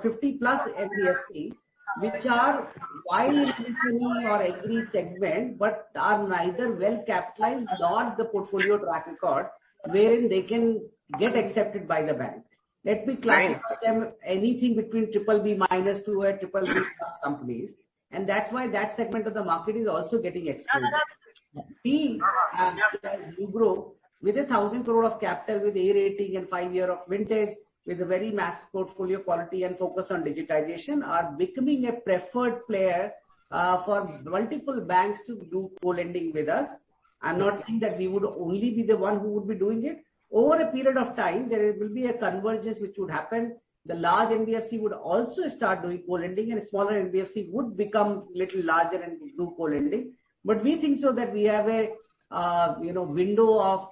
50 plus NBFC, which are while in SME or agri segment, but are neither well capitalized nor the portfolio track record wherein they can get accepted by the bank. Let me classify them anything between BBB- to a BBB plus companies, and that's why that segment of the market is also getting excluded. We, as Ugro, with 1,000 crore of capital, with A rating and 5 year of vintage, with a very mass portfolio quality and focus on digitization are becoming a preferred player for multiple banks to do co-lending with us. I'm not saying that we would only be the one who would be doing it. Over a period of time, there will be a convergence which would happen. The large NBFC would also start doing co-lending, and smaller NBFC would become little larger and do co-lending. But we think so that we have a window of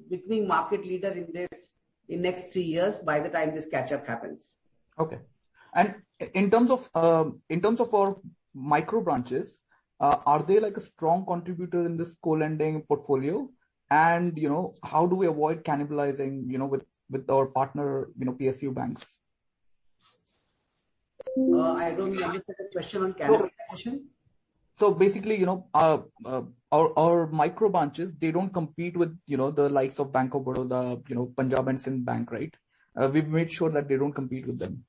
becoming market leader in this in next 3 years by the time this catch up happens. Okay. And in terms of our micro branches, are they like a strong contributor in this co-lending portfolio? And how do we avoid cannibalizing with our partner PSU banks? I don't understand the question on cannibalization. So basically, our micro branches, they don't compete with the likes of Bank of Baroda, Punjab and Sindh Bank, right? We've made sure that they don't compete with them.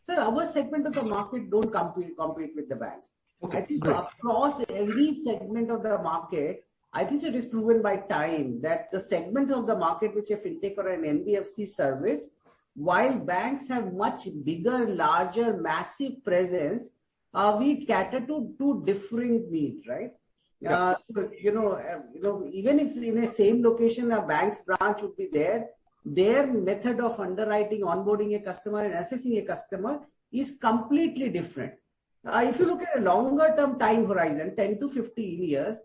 Sir, our segment of the market don't compete with the banks. Okay, I think great. across every segment of the market, I think it is proven by time that the segment of the market which a fintech or an NBFC service, while banks have much bigger, larger, massive presence, we cater to two different needs, right? Yeah. So, even if in a same location a bank's branch would be there, their method of underwriting, onboarding a customer and assessing a customer is completely different. If you look at a longer term time horizon, 10 to 15 years,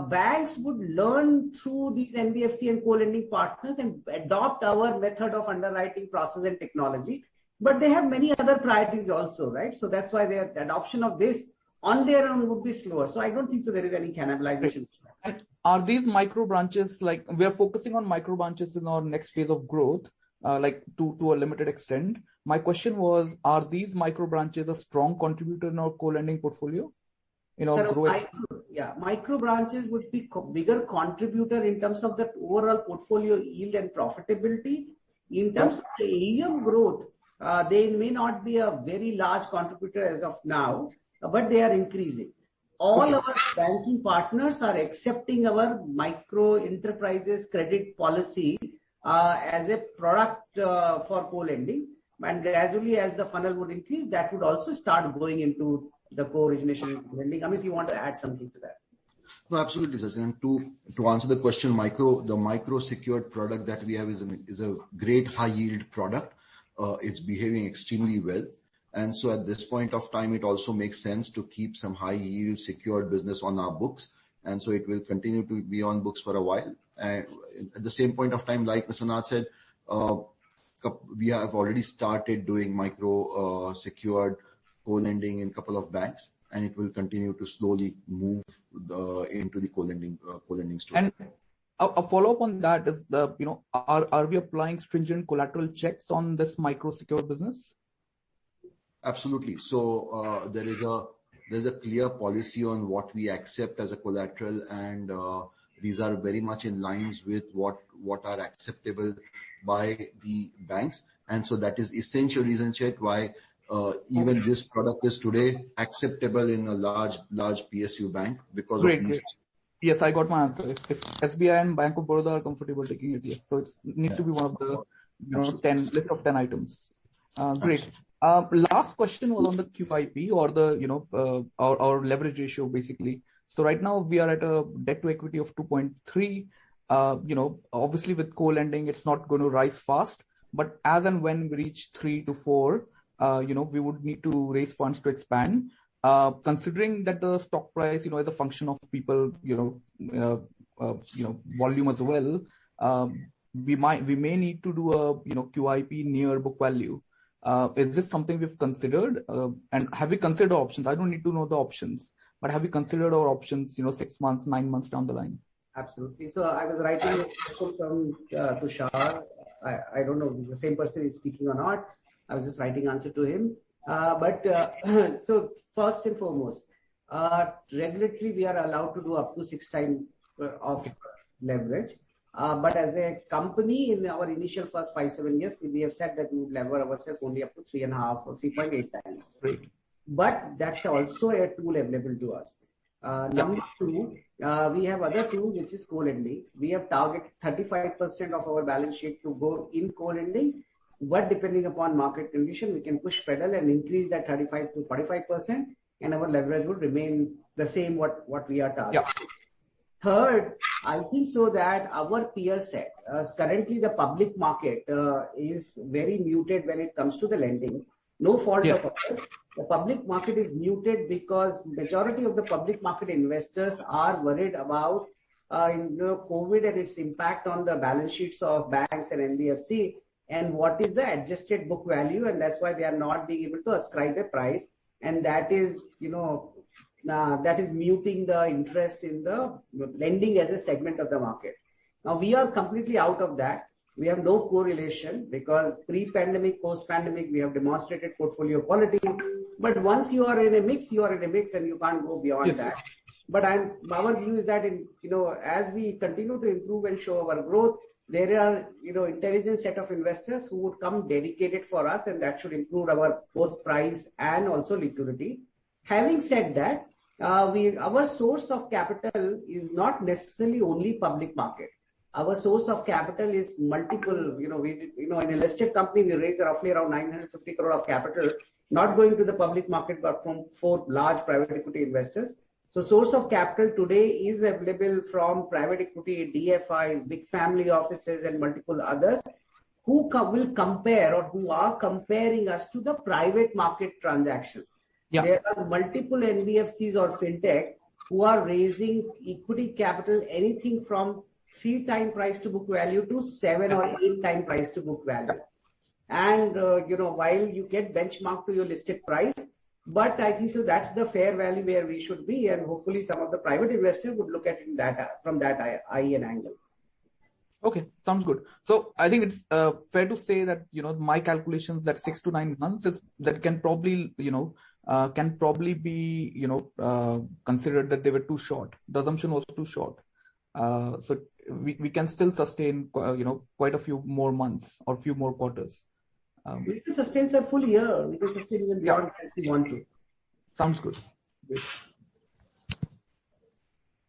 banks would learn through these NBFC and co-lending partners and adopt our method of underwriting process and technology. But they have many other priorities also, right? So that's why their adoption of this on their own would be slower. So I don't think so there is any cannibalization. And are these micro branches, like we are focusing on micro branches in our next phase of growth, like to a limited extent? My question was, are these micro branches a strong contributor in our co-lending portfolio? Micro branches would be bigger contributor in terms of the overall portfolio yield and profitability. In terms of the AUM growth, they may not be a very large contributor as of now, but they are increasing. All our banking partners are accepting our micro enterprises credit policy as a product for co-lending. And gradually, as the funnel would increase, that would also start going into the co-origination lending. Amish, you want to add something to that? No, absolutely, Sachin. To answer the question, the micro secured product that we have is a great high yield product. It's behaving extremely well. And so at this point of time, it also makes sense to keep some high yield secured business on our books. And so it will continue to be on books for a while. And at the same point of time, like Mr. Nath said, we have already started doing micro secured co-lending in a couple of banks, and it will continue to slowly move into the co-lending story. And a follow-up on that is are we applying stringent collateral checks on this micro secured business? Absolutely. So there's a clear policy on what we accept as a collateral, and these are very much in lines with what are acceptable by the banks. And so that is essential reason, Chet, why even this product is today acceptable in a large PSU bank because of these. Great. Yes, I got my answer. If SBI and Bank of Baroda are comfortable taking it, yes. So it needs to be one of the list of 10 items. Great. Last question was on the QIP or the our leverage ratio basically. So right now we are at a debt to equity of 2.3. Obviously with co-lending it's not going to rise fast, but as and when we reach 3 to 4, we would need to raise funds to expand. Considering that the stock price, is a function of people, volume as well, we may need to do a, QIP near book value. Is this something we've considered? And have we considered options? I don't need to know the options, but have we considered our options, 6 months, 9 months down the line? Absolutely. So I was writing a question from Tushar. I don't know if the same person is speaking or not. I was just writing answer to him. So first and foremost, regulatory, we are allowed to do up to 6 times of leverage. But as a company, in our initial first 5-7 years, we have said that we would lever ourselves only up to 3.5 or 3.8 times. Great. But that's also a tool available to us. Number two, we have other tool, which is co-lending. We have targeted 35% of our balance sheet to go in co-lending, but depending upon market condition, we can push pedal and increase that 35 to 45%, and our leverage would remain the same what we are targeting. Yeah. Third, I think so that our peer set, currently the public market is very muted when it comes to the lending. No fault of ours. The public market is muted because majority of the public market investors are worried about COVID and its impact on the balance sheets of banks and NBFC, and what is the adjusted book value, and that's why they are not being able to ascribe a price, and that is that is muting the interest in the lending as a segment of the market. Now we are completely out of that. We have no correlation because pre-pandemic, post-pandemic, we have demonstrated portfolio quality. But once you are in a mix, you are in a mix and you can't go beyond that. But our view is that as we continue to improve and show our growth, there are intelligent set of investors who would come dedicated for us, and that should improve our both price and also liquidity. Having said that, our source of capital is not necessarily only public market. Our source of capital is multiple. In a listed company, we raised roughly around 950 crore of capital, not going to the public market, but from 4 large private equity investors. So source of capital today is available from private equity, DFIs, big family offices, and multiple others who will compare or who are comparing us to the private market transactions. Yeah. There are multiple NBFCs or fintech who are raising equity capital anything from 3 times price to book value to 7 or 8 times price to book value. And while you get benchmarked to your listed price, but I think so that's the fair value where we should be, and hopefully some of the private investors would look at it from that eye and angle. Okay, sounds good. So I think it's fair to say that my calculations that 6 to 9 months is that can probably be considered that they were too short. The assumption was too short. So we can still sustain quite a few more months or few more quarters. We can sustain a full year. We can sustain even beyond if we want to. Sounds good.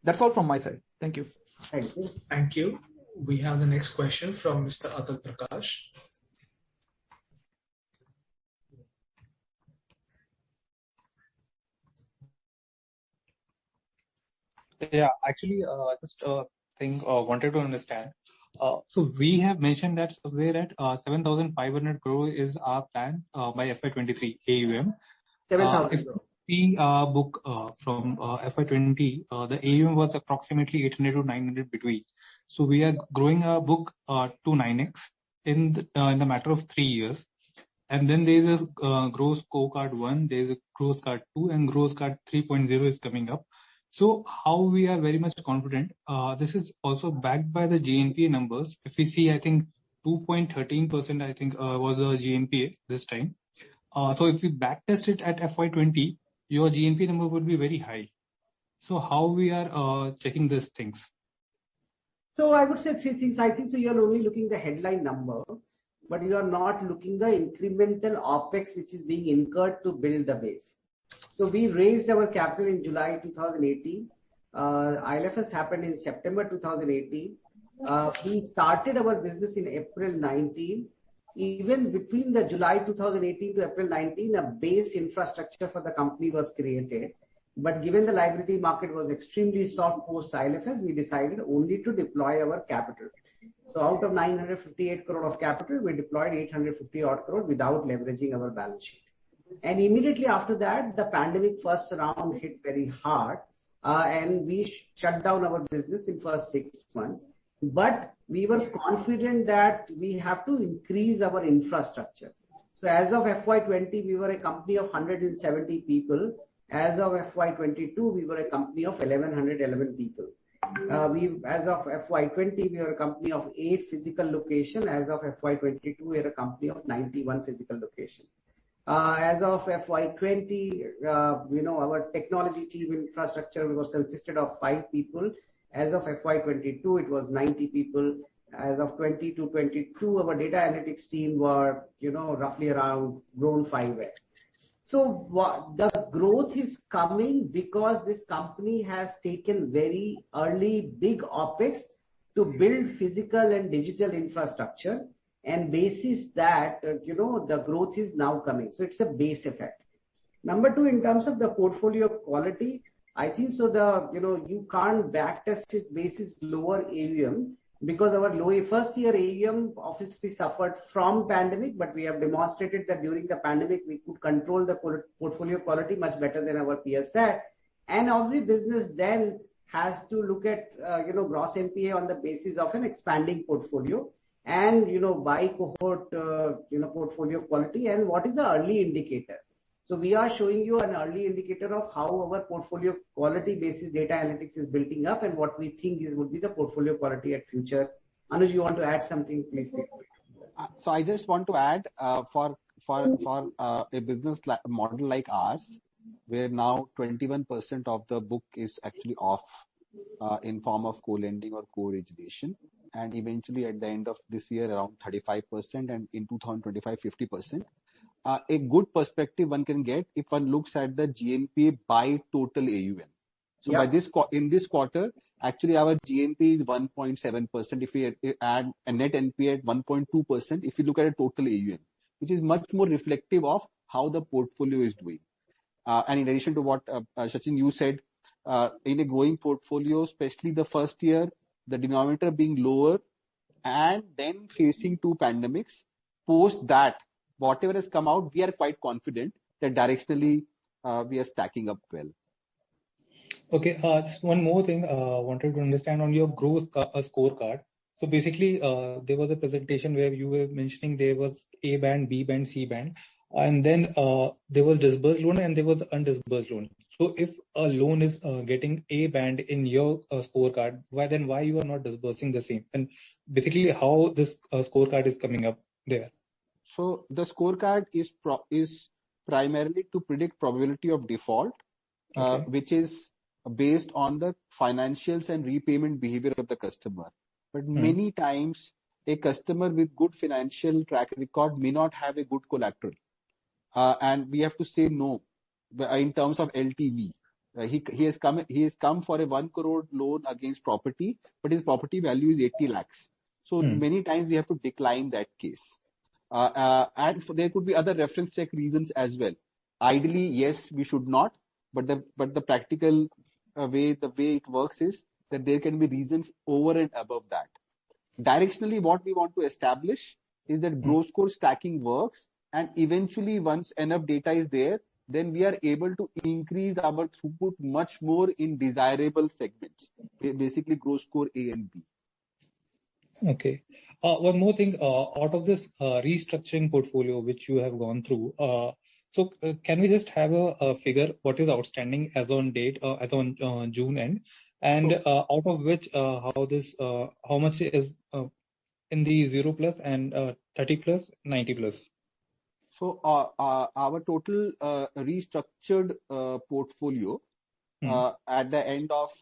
That's all from my side. Thank you. Thank you. Thank you. We have the next question from Mr. Atul Prakash. Yeah, actually, just a thing wanted to understand. So we have mentioned that we're at 7,500 crore is our plan by FY23 AUM. 7,000 crore. We book from FY20, the AUM was approximately 800 to 900 between. So we are growing our book to 9x in the matter of 3 years. And then there is a growth scorecard 1, there is a growth card 2, and growth card 3.0 is coming up. So how we are very much confident, this is also backed by the GNPA numbers. If we see, I think 2.13% I think was the GNPA this time. So if we backtest it at FY20, your GNPA number would be very high. So how we are checking these things? So I would say 3 things. I think so you are only looking the headline number, but you are not looking the incremental OPEX which is being incurred to build the base. So we raised our capital in July 2018. ILFS happened in September 2018. We started our business in April 19. Even between the July 2018 to April 19, a base infrastructure for the company was created. But given the liability market was extremely soft post ILFS, we decided only to deploy our capital. So out of 958 crore of capital, we deployed 850 odd crore without leveraging our balance sheet. And immediately after that, the pandemic first round hit very hard, and we shut down our business in first 6 months. But we were confident that we have to increase our infrastructure. So as of FY20, we were a company of 170 people. As of FY22, we were a company of 1111 people. As of FY20, we were a company of 8 physical locations. As of FY22, we are a company of 91 physical locations. As of FY20, our technology team infrastructure was consisted of 5 people. As of FY22, it was 90 people. As of 20 to 22, our data analytics team were, roughly around grown 5x. So the growth is coming because this company has taken very early big OpEx to build physical and digital infrastructure, and basis that, the growth is now coming. So it's a base effect. Number two, in terms of the portfolio quality, I think so you can't backtest it basis lower AUM, because our first year AUM obviously suffered from pandemic, but we have demonstrated that during the pandemic we could control the portfolio quality much better than our peers said. And every business then has to look at gross NPA on the basis of an expanding portfolio, and by cohort portfolio quality, and what is the early indicator. So we are showing you an early indicator of how our portfolio quality basis data analytics is building up, and what we think would be the portfolio quality at future. Anuj, you want to add something, please? So I just want to add, for a business model like ours, where now 21% of the book is actually off in form of co-lending or co-origination, and eventually at the end of this year around 35%, and in 2025 50%. A good perspective one can get if one looks at the GNPA by total AUM. So in this quarter, actually our GNPA is 1.7%. If we add a net NPA at 1.2%, if you look at a total AUM, which is much more reflective of how the portfolio is doing. And in addition to what Sachin, you said, in a growing portfolio, especially the first year, the denominator being lower, and then facing two pandemics, post that, whatever has come out, we are quite confident that directionally we are stacking up well. Okay, just one more thing wanted to understand on your growth scorecard. So basically, there was a presentation where you were mentioning there was A band, B band, C band, and then there was disbursed loan and there was undisbursed loan. So if a loan is getting A band in your scorecard, why you are not disbursing the same? And basically, how this scorecard is coming up there? So the scorecard is primarily to predict probability of default, which is based on the financials and repayment behavior of the customer. But many times a customer with good financial track record may not have a good collateral, and we have to say no in terms of LTV. He has come for a 1 crore loan against property, but his property value is 80 lakhs. So many times we have to decline that case. And there could be other reference check reasons as well. Ideally, yes, we should not, but the practical way it works is that there can be reasons over and above that. Directionally, what we want to establish is that growth score stacking works, and eventually once enough data is there, then we are able to increase our throughput much more in desirable segments, basically growth score A and B. Okay. One more thing, out of this restructuring portfolio which you have gone through, so can we just have a figure what is outstanding as on date, as on June end, and out of which how much is in the 0+ and 30+, 90+? So our total restructured portfolio at the end of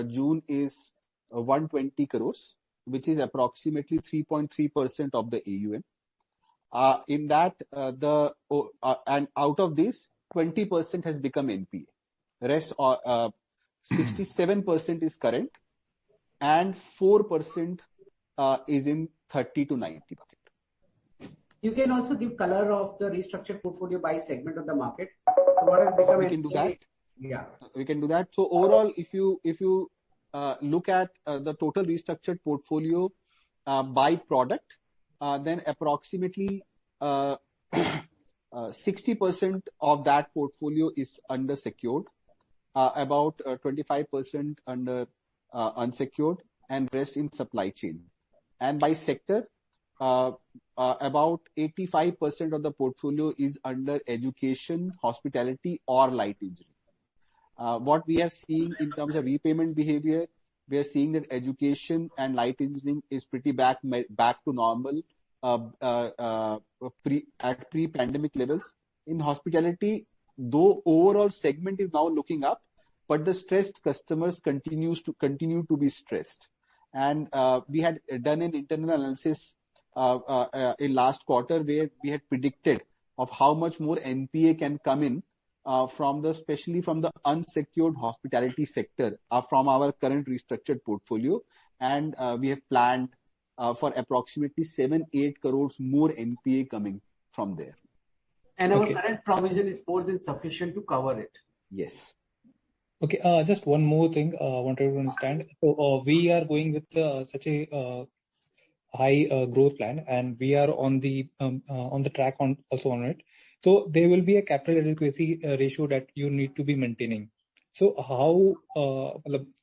June is 120 crores, which is approximately 3.3% of the AUM. In that, and out of this, 20% has become NPA. Rest, 67% is current, and 4% is in 30 to 90 bucket. You can also give color of the restructured portfolio by segment of the market. So what has become we can do that. Yeah, we can do that. So overall, if you look at the total restructured portfolio by product, then approximately 60% of that portfolio is undersecured, about 25% under unsecured, and rest in supply chain. And by sector, about 85% of the portfolio is under education, hospitality, or light engineering. What we are seeing in terms of repayment behavior, we are seeing that education and light engineering is pretty back to normal at pre-pandemic levels. In hospitality, though overall segment is now looking up, but the stressed customers continue to be stressed. And we had done an internal analysis in last quarter where we had predicted of how much more NPA can come in especially from the unsecured hospitality sector from our current restructured portfolio. And we have planned for approximately 7-8 crores more NPA coming from there. And our current provision is more than sufficient to cover it. Yes. Okay, just one more thing I wanted to understand. So we are going with such a high growth plan, and we are on the track also on it. So there will be a capital adequacy ratio that you need to be maintaining. So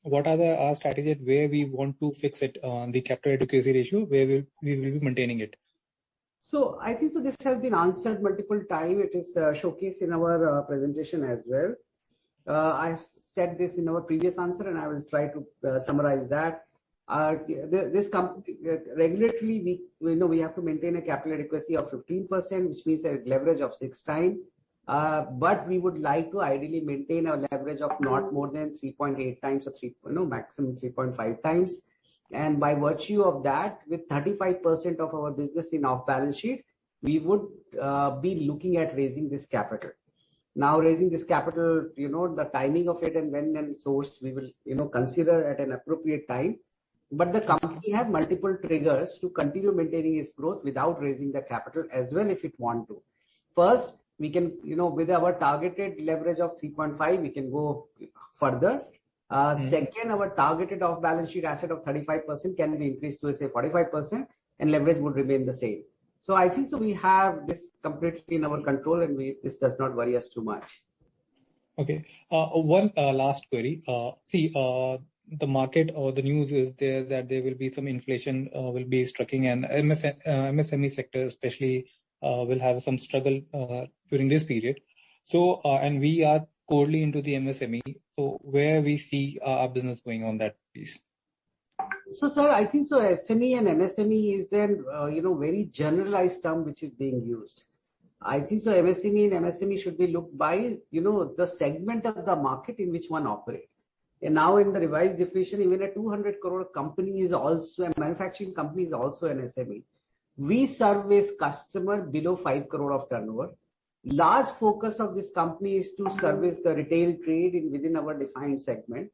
what are our strategies where we want to fix it on the capital adequacy ratio, where we will be maintaining it? So I think so this has been answered multiple times. It is showcased in our presentation as well. I've said this in our previous answer, and I will try to summarize that. This company regulatory, we have to maintain a capital adequacy of 15%, which means a leverage of 6 times. But we would like to ideally maintain a leverage of not more than 3.8 times or maximum 3.5 times. And by virtue of that, with 35% of our business in off-balance sheet, we would be looking at raising this capital. Now, raising this capital, the timing of it and when and source, we will, consider at an appropriate time. But the company had multiple triggers to continue maintaining its growth without raising the capital as well if it want to. First, we can, with our targeted leverage of 3.5, we can go further. Second, our targeted off-balance sheet asset of 35% can be increased to, say, 45%, and leverage would remain the same. So I think so we have this completely in our control, and this does not worry us too much. Okay. One last query. The market or the news is there that there will be some inflation will be striking, and MSME sector especially will have some struggle during this period. So, and we are corely into the MSME. So, where we see our business going on that piece? So, sir, I think so. SME and MSME is an very generalized term which is being used. I think so. MSME and MSME should be looked by the segment of the market in which one operates. And now in the revised definition, even a 200 crore company is also a manufacturing company is also an SME. We service customer below 5 crore of turnover. Large focus of this company is to service the retail trade within our defined segment.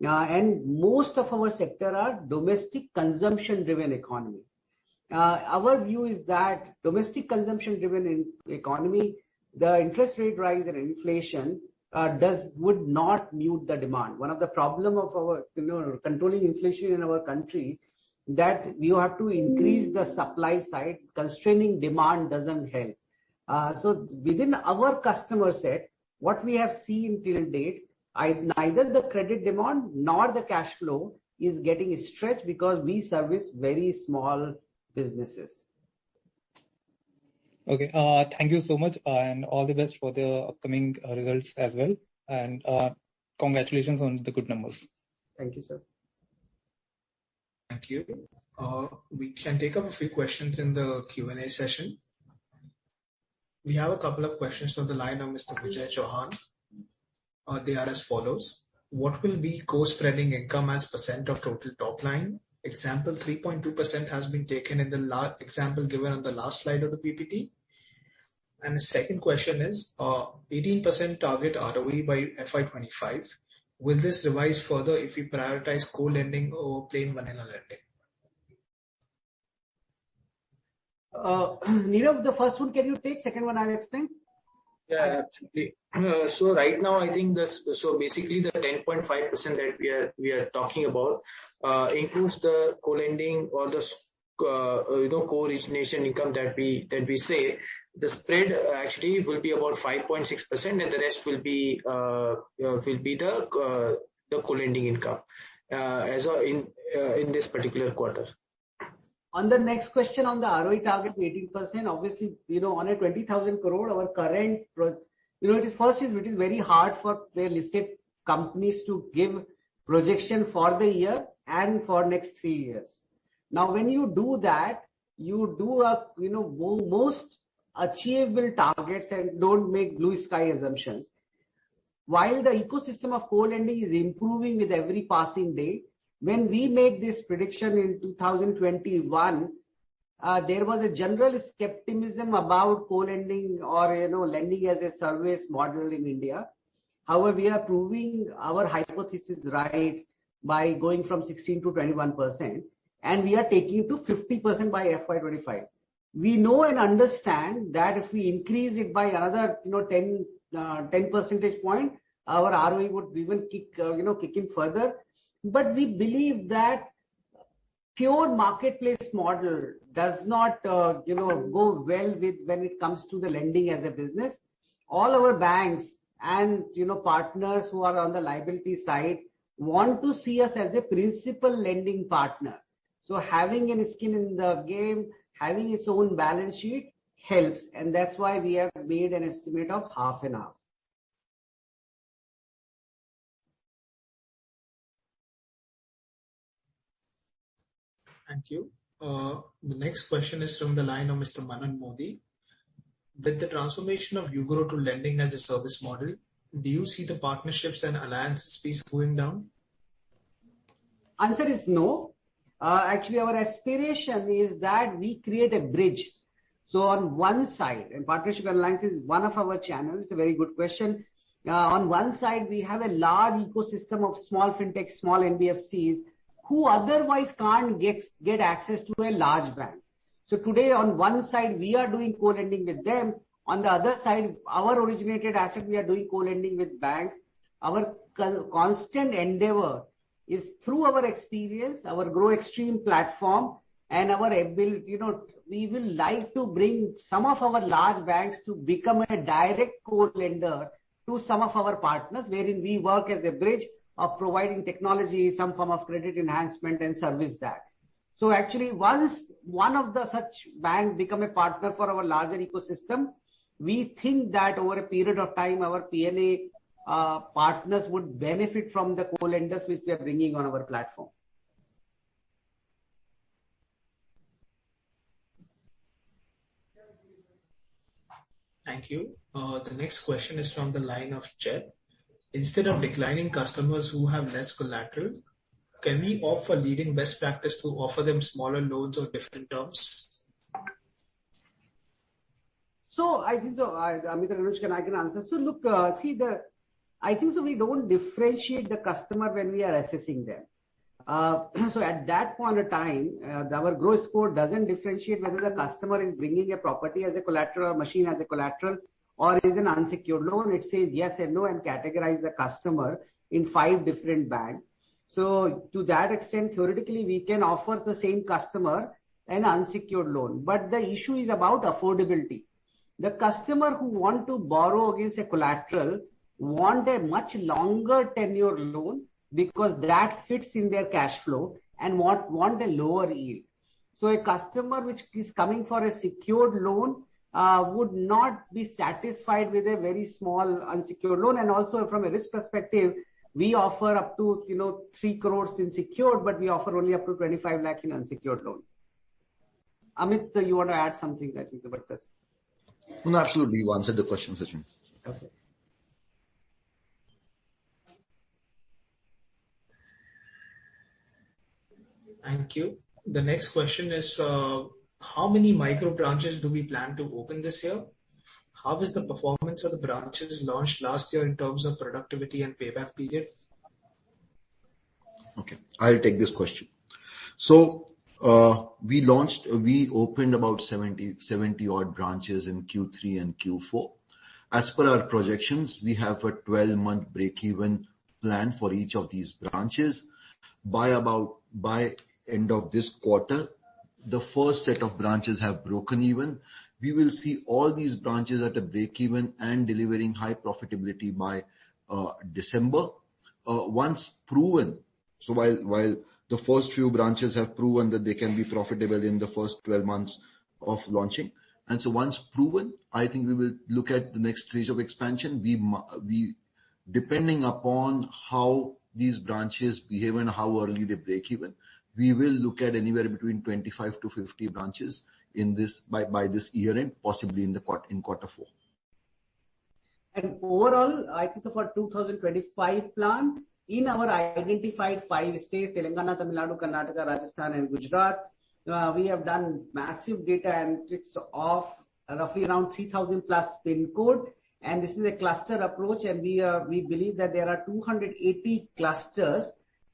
And most of our sector are domestic consumption driven economy. Our view is that domestic consumption driven economy, the interest rate rise and inflation would not mute the demand. One of the problem of our controlling inflation in our country, that you have to increase the supply side, constraining demand doesn't help. So within our customer set, what we have seen till date, neither the credit demand nor the cash flow is getting stretched because we service very small businesses. Okay, thank you so much, and all the best for the upcoming results as well. And congratulations on the good numbers. Thank you, sir. Thank you. We can take up a few questions in the Q&A session. We have a couple of questions on the line of Mr. Vijay Chauhan. They are as follows. What will be co-spreading income as % of total top line? Example 3.2% has been taken in the example given on the last slide of the PPT. And the second question is 18% target ROE by FY25. Will this revise further if we prioritize co-lending over plain vanilla lending? Nirav, the first one can you take? Second one I'll explain. Yeah, absolutely. So right now, I think basically the 10.5% that we are talking about includes the co-lending or the co-origination income that we say. The spread actually will be about 5.6%, and the rest will be the co-lending income in this particular quarter. On the next question on the ROE target 18%, obviously, on a 20,000 crore, our current, it is very hard for the listed companies to give projection for the year and for next 3 years. Now, when you do that, you do most achievable targets and don't make blue sky assumptions. While the ecosystem of co-lending is improving with every passing day, when we made this prediction in 2021, there was a general skepticism about co-lending or lending as a service model in India. However, we are proving our hypothesis right by going from 16 to 21%, and we are taking it to 50% by FY25. We know and understand that if we increase it by another 10 percentage point, our ROE would even kick in further. But we believe that pure marketplace model does not go well with when it comes to the lending as a business. All our banks and partners who are on the liability side want to see us as a principal lending partner. So having a skin in the game, having its own balance sheet helps, and that's why we have made an estimate of half and half. Thank you. The next question is from the line of Mr. Manan Modi. With the transformation of Ugro to lending as a service model, do you see the partnerships and alliances piece going down? Answer is no. Actually, our aspiration is that we create a bridge. So on one side, and partnership and alliance is one of our channels. It's a very good question. On one side, we have a large ecosystem of small fintech, small NBFCs who otherwise can't get access to a large bank. So today, on one side, we are doing co-lending with them. On the other side, our originated asset, we are doing co-lending with banks. Our constant endeavor is through our experience, our Grow Extreme platform, and our ability, we will like to bring some of our large banks to become a direct co-lender to some of our partners, wherein we work as a bridge of providing technology, some form of credit enhancement and service that. So actually, once one of the such banks become a partner for our larger ecosystem, we think that over a period of time, our P&A partners would benefit from the co-lenders which we are bringing on our platform. Thank you. The next question is from the line of Chet. Instead of declining customers who have less collateral, can we opt for leading best practice to offer them smaller loans or different terms? So I think so. Amit and Anuj, I can answer. So look, I think so we don't differentiate the customer when we are assessing them. So at that point of time, our growth score doesn't differentiate whether the customer is bringing a property as a collateral or machine as a collateral or is an unsecured loan. It says yes and no and categorize the customer in 5 different bands. So to that extent, theoretically, we can offer the same customer an unsecured loan. But the issue is about affordability. The customer who want to borrow against a collateral want a much longer tenure loan because that fits in their cash flow and want a lower yield. So a customer which is coming for a secured loan would not be satisfied with a very small unsecured loan. And also from a risk perspective, we offer up to 3 crores in secured, but we offer only up to 25 lakh in unsecured loan. Amit, you want to add something that is about this? No, absolutely. You answered the question, Sachin. Okay. Thank you. The next question is, how many micro branches do we plan to open this year? How is the performance of the branches launched last year in terms of productivity and payback period? Okay, I'll take this question. So we opened about 70 odd branches in Q3 and Q4. As per our projections, we have a 12-month break-even plan for each of these branches. By end of this quarter, the first set of branches have broken even. We will see all these branches at a break-even and delivering high profitability by December. Once proven, so while the first few branches have proven that they can be profitable in the first 12 months of launching, and so once proven, I think we will look at the next stage of expansion. We depending upon how these branches behave and how early they break even, we will look at anywhere between 25 to 50 branches in this by this year end, possibly in quarter 4. And overall, I think so for 2025 plan, in our identified 5 states, Telangana, Tamil Nadu, Karnataka, Rajasthan and Gujarat, we have done massive data analytics of roughly around 3,000 plus pin code, and this is a cluster approach, and we believe that there are 280 clusters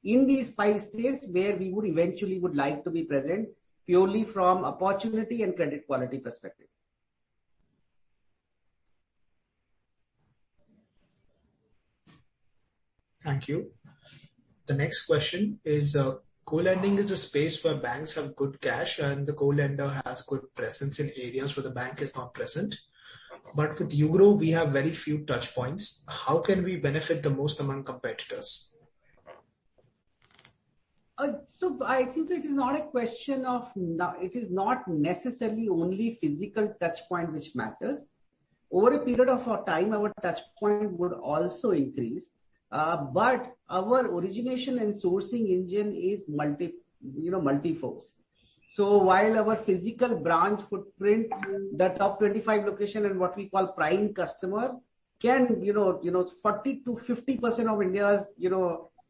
in these 5 states where we would eventually like to be present purely from opportunity and credit quality perspective. Thank you. The next question is, co-lending is a space where banks have good cash and the co-lender has good presence in areas where the bank is not present. But with Ugro, we have very few touch points. How can we benefit the most among competitors? So I think it is not a question of, it is not necessarily only physical touch point which matters. Over a period of time, our touch point would also increase. But our origination and sourcing engine is multi-force. So while our physical branch footprint, the top 25 location and what we call prime customer can, 40 to 50% of India's,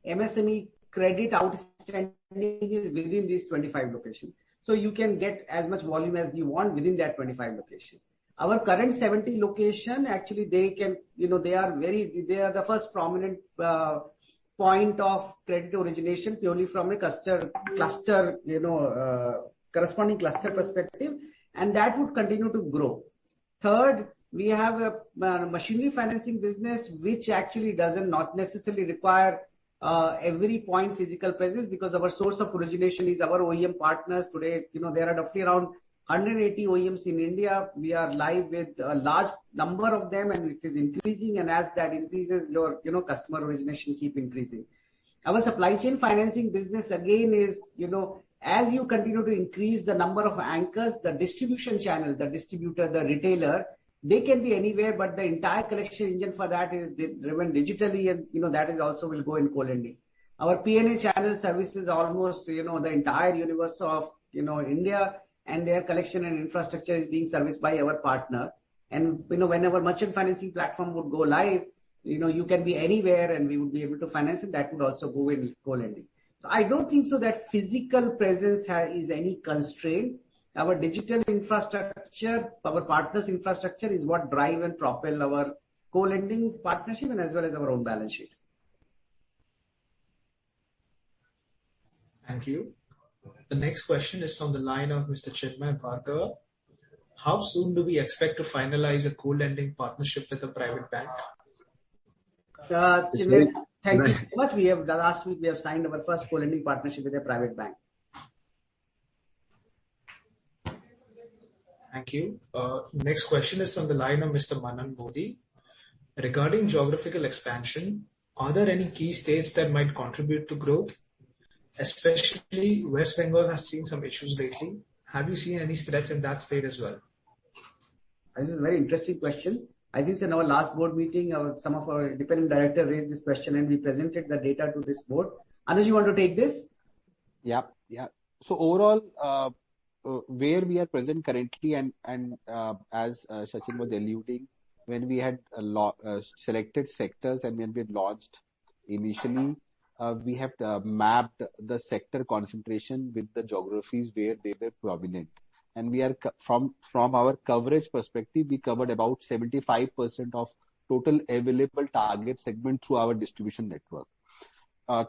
MSME credit outstanding is within these 25 locations. So you can get as much volume as you want within that 25 location. Our current 70 location, actually they can, they are the first prominent point of credit origination purely from a cluster, corresponding cluster perspective, and that would continue to grow. Third, we have a machinery financing business, which actually not necessarily require every point physical presence, because our source of origination is our OEM partners. Today, there are roughly around 180 OEMs in India. We are live with a large number of them, and it is increasing. And as that increases, your customer origination keep increasing. Our supply chain financing business again is, as you continue to increase the number of anchors, the distribution channel, the distributor, the retailer, they can be anywhere, but the entire collection engine for that is driven digitally, and that is also will go in co-lending. Our P&A channel services almost the entire universe of India, and their collection and infrastructure is being serviced by our partner. And whenever merchant financing platform would go live, you can be anywhere and we would be able to finance it. That would also go in co-lending. So I don't think so that physical presence is any constraint. Our digital infrastructure, our partners' infrastructure is what drive and propel our co-lending partnership and as well as our own balance sheet. Thank you. The next question is from the line of Mr. Chinmay Bhargava. How soon do we expect to finalize a co-lending partnership with a private bank? Chinmay, thank you so much. Last week we have signed our first co-lending partnership with a private bank. Thank you. Next question is from the line of Mr. Manan Modi. Regarding geographical expansion, are there any key states that might contribute to growth? Especially West Bengal has seen some issues lately. Have you seen any stress in that state as well? This is a very interesting question. I think in our last board meeting, some of our independent director raised this question and we presented the data to this board. Anuj, you want to take this? Yeah. So overall, where we are present currently, and as Sachin was alluding, when we had selected sectors and when we had launched initially, we have mapped the sector concentration with the geographies where they were prominent. And we are from our coverage perspective, we covered about 75% of total available target segment through our distribution network.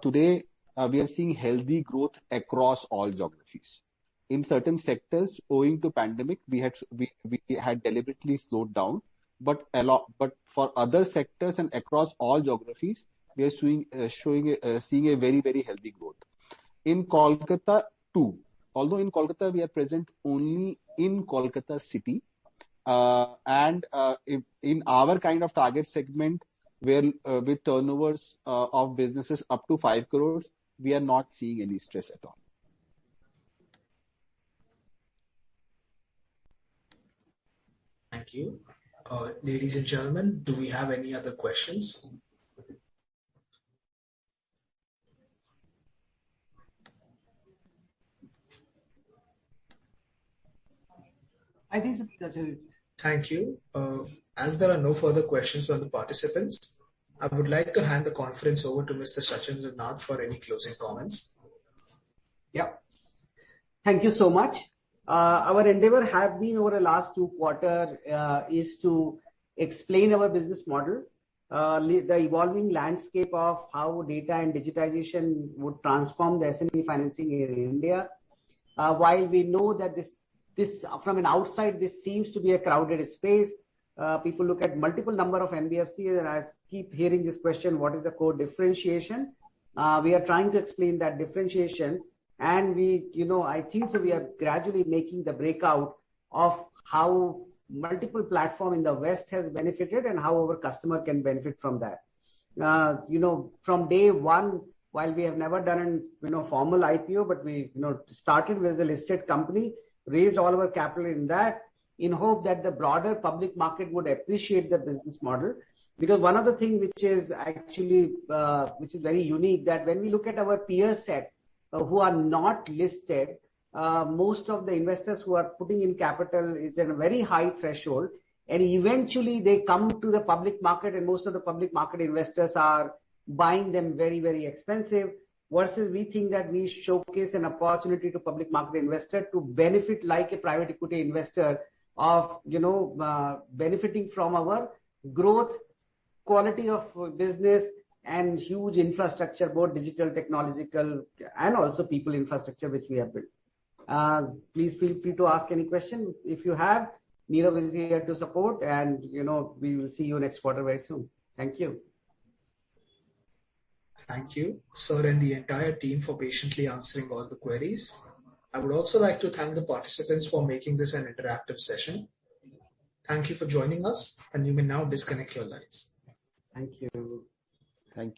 Today, we are seeing healthy growth across all geographies. In certain sectors, owing to pandemic, we had deliberately slowed down, but for other sectors and across all geographies, we are seeing a very, very healthy growth. In Kolkata too, although in Kolkata we are present only in Kolkata city, and in our kind of target segment, where with turnovers of businesses up to 5 crores, we are not seeing any stress at all. Thank you. Ladies and gentlemen, do we have any other questions? I think that's it. Thank you. As there are no further questions from the participants, I would like to hand the conference over to Mr. Sachin Nath for any closing comments. Yeah. Thank you so much. Our endeavor have been over the last 2 quarters is to explain our business model, the evolving landscape of how data and digitization would transform the SME financing in India. While we know that this from an outside, this seems to be a crowded space. People look at multiple number of NBFCs, and I keep hearing this question: what is the core differentiation? We are trying to explain that differentiation, and I think so we are gradually making the breakout of how multiple platform in the West has benefited and how our customer can benefit from that. From day one, while we have never done formal IPO, but we started with a listed company, raised all our capital in that, in hope that the broader public market would appreciate the business model. Because one of the things which is actually which is very unique, that when we look at our peer set who are not listed, most of the investors who are putting in capital is at a very high threshold, and eventually they come to the public market, and most of the public market investors are buying them very, very expensive. Versus we think that we showcase an opportunity to public market investor to benefit like a private equity investor of benefiting from our growth, quality of business, and huge infrastructure, both digital, technological, and also people infrastructure which we have built. Please feel free to ask any question. If you have, Nirav is here to support, and we will see you next quarter very soon. Thank you. Thank you, sir, and the entire team for patiently answering all the queries. I would also like to thank the participants for making this an interactive session. Thank you for joining us, and you may now disconnect your lines. Thank you. Thank you.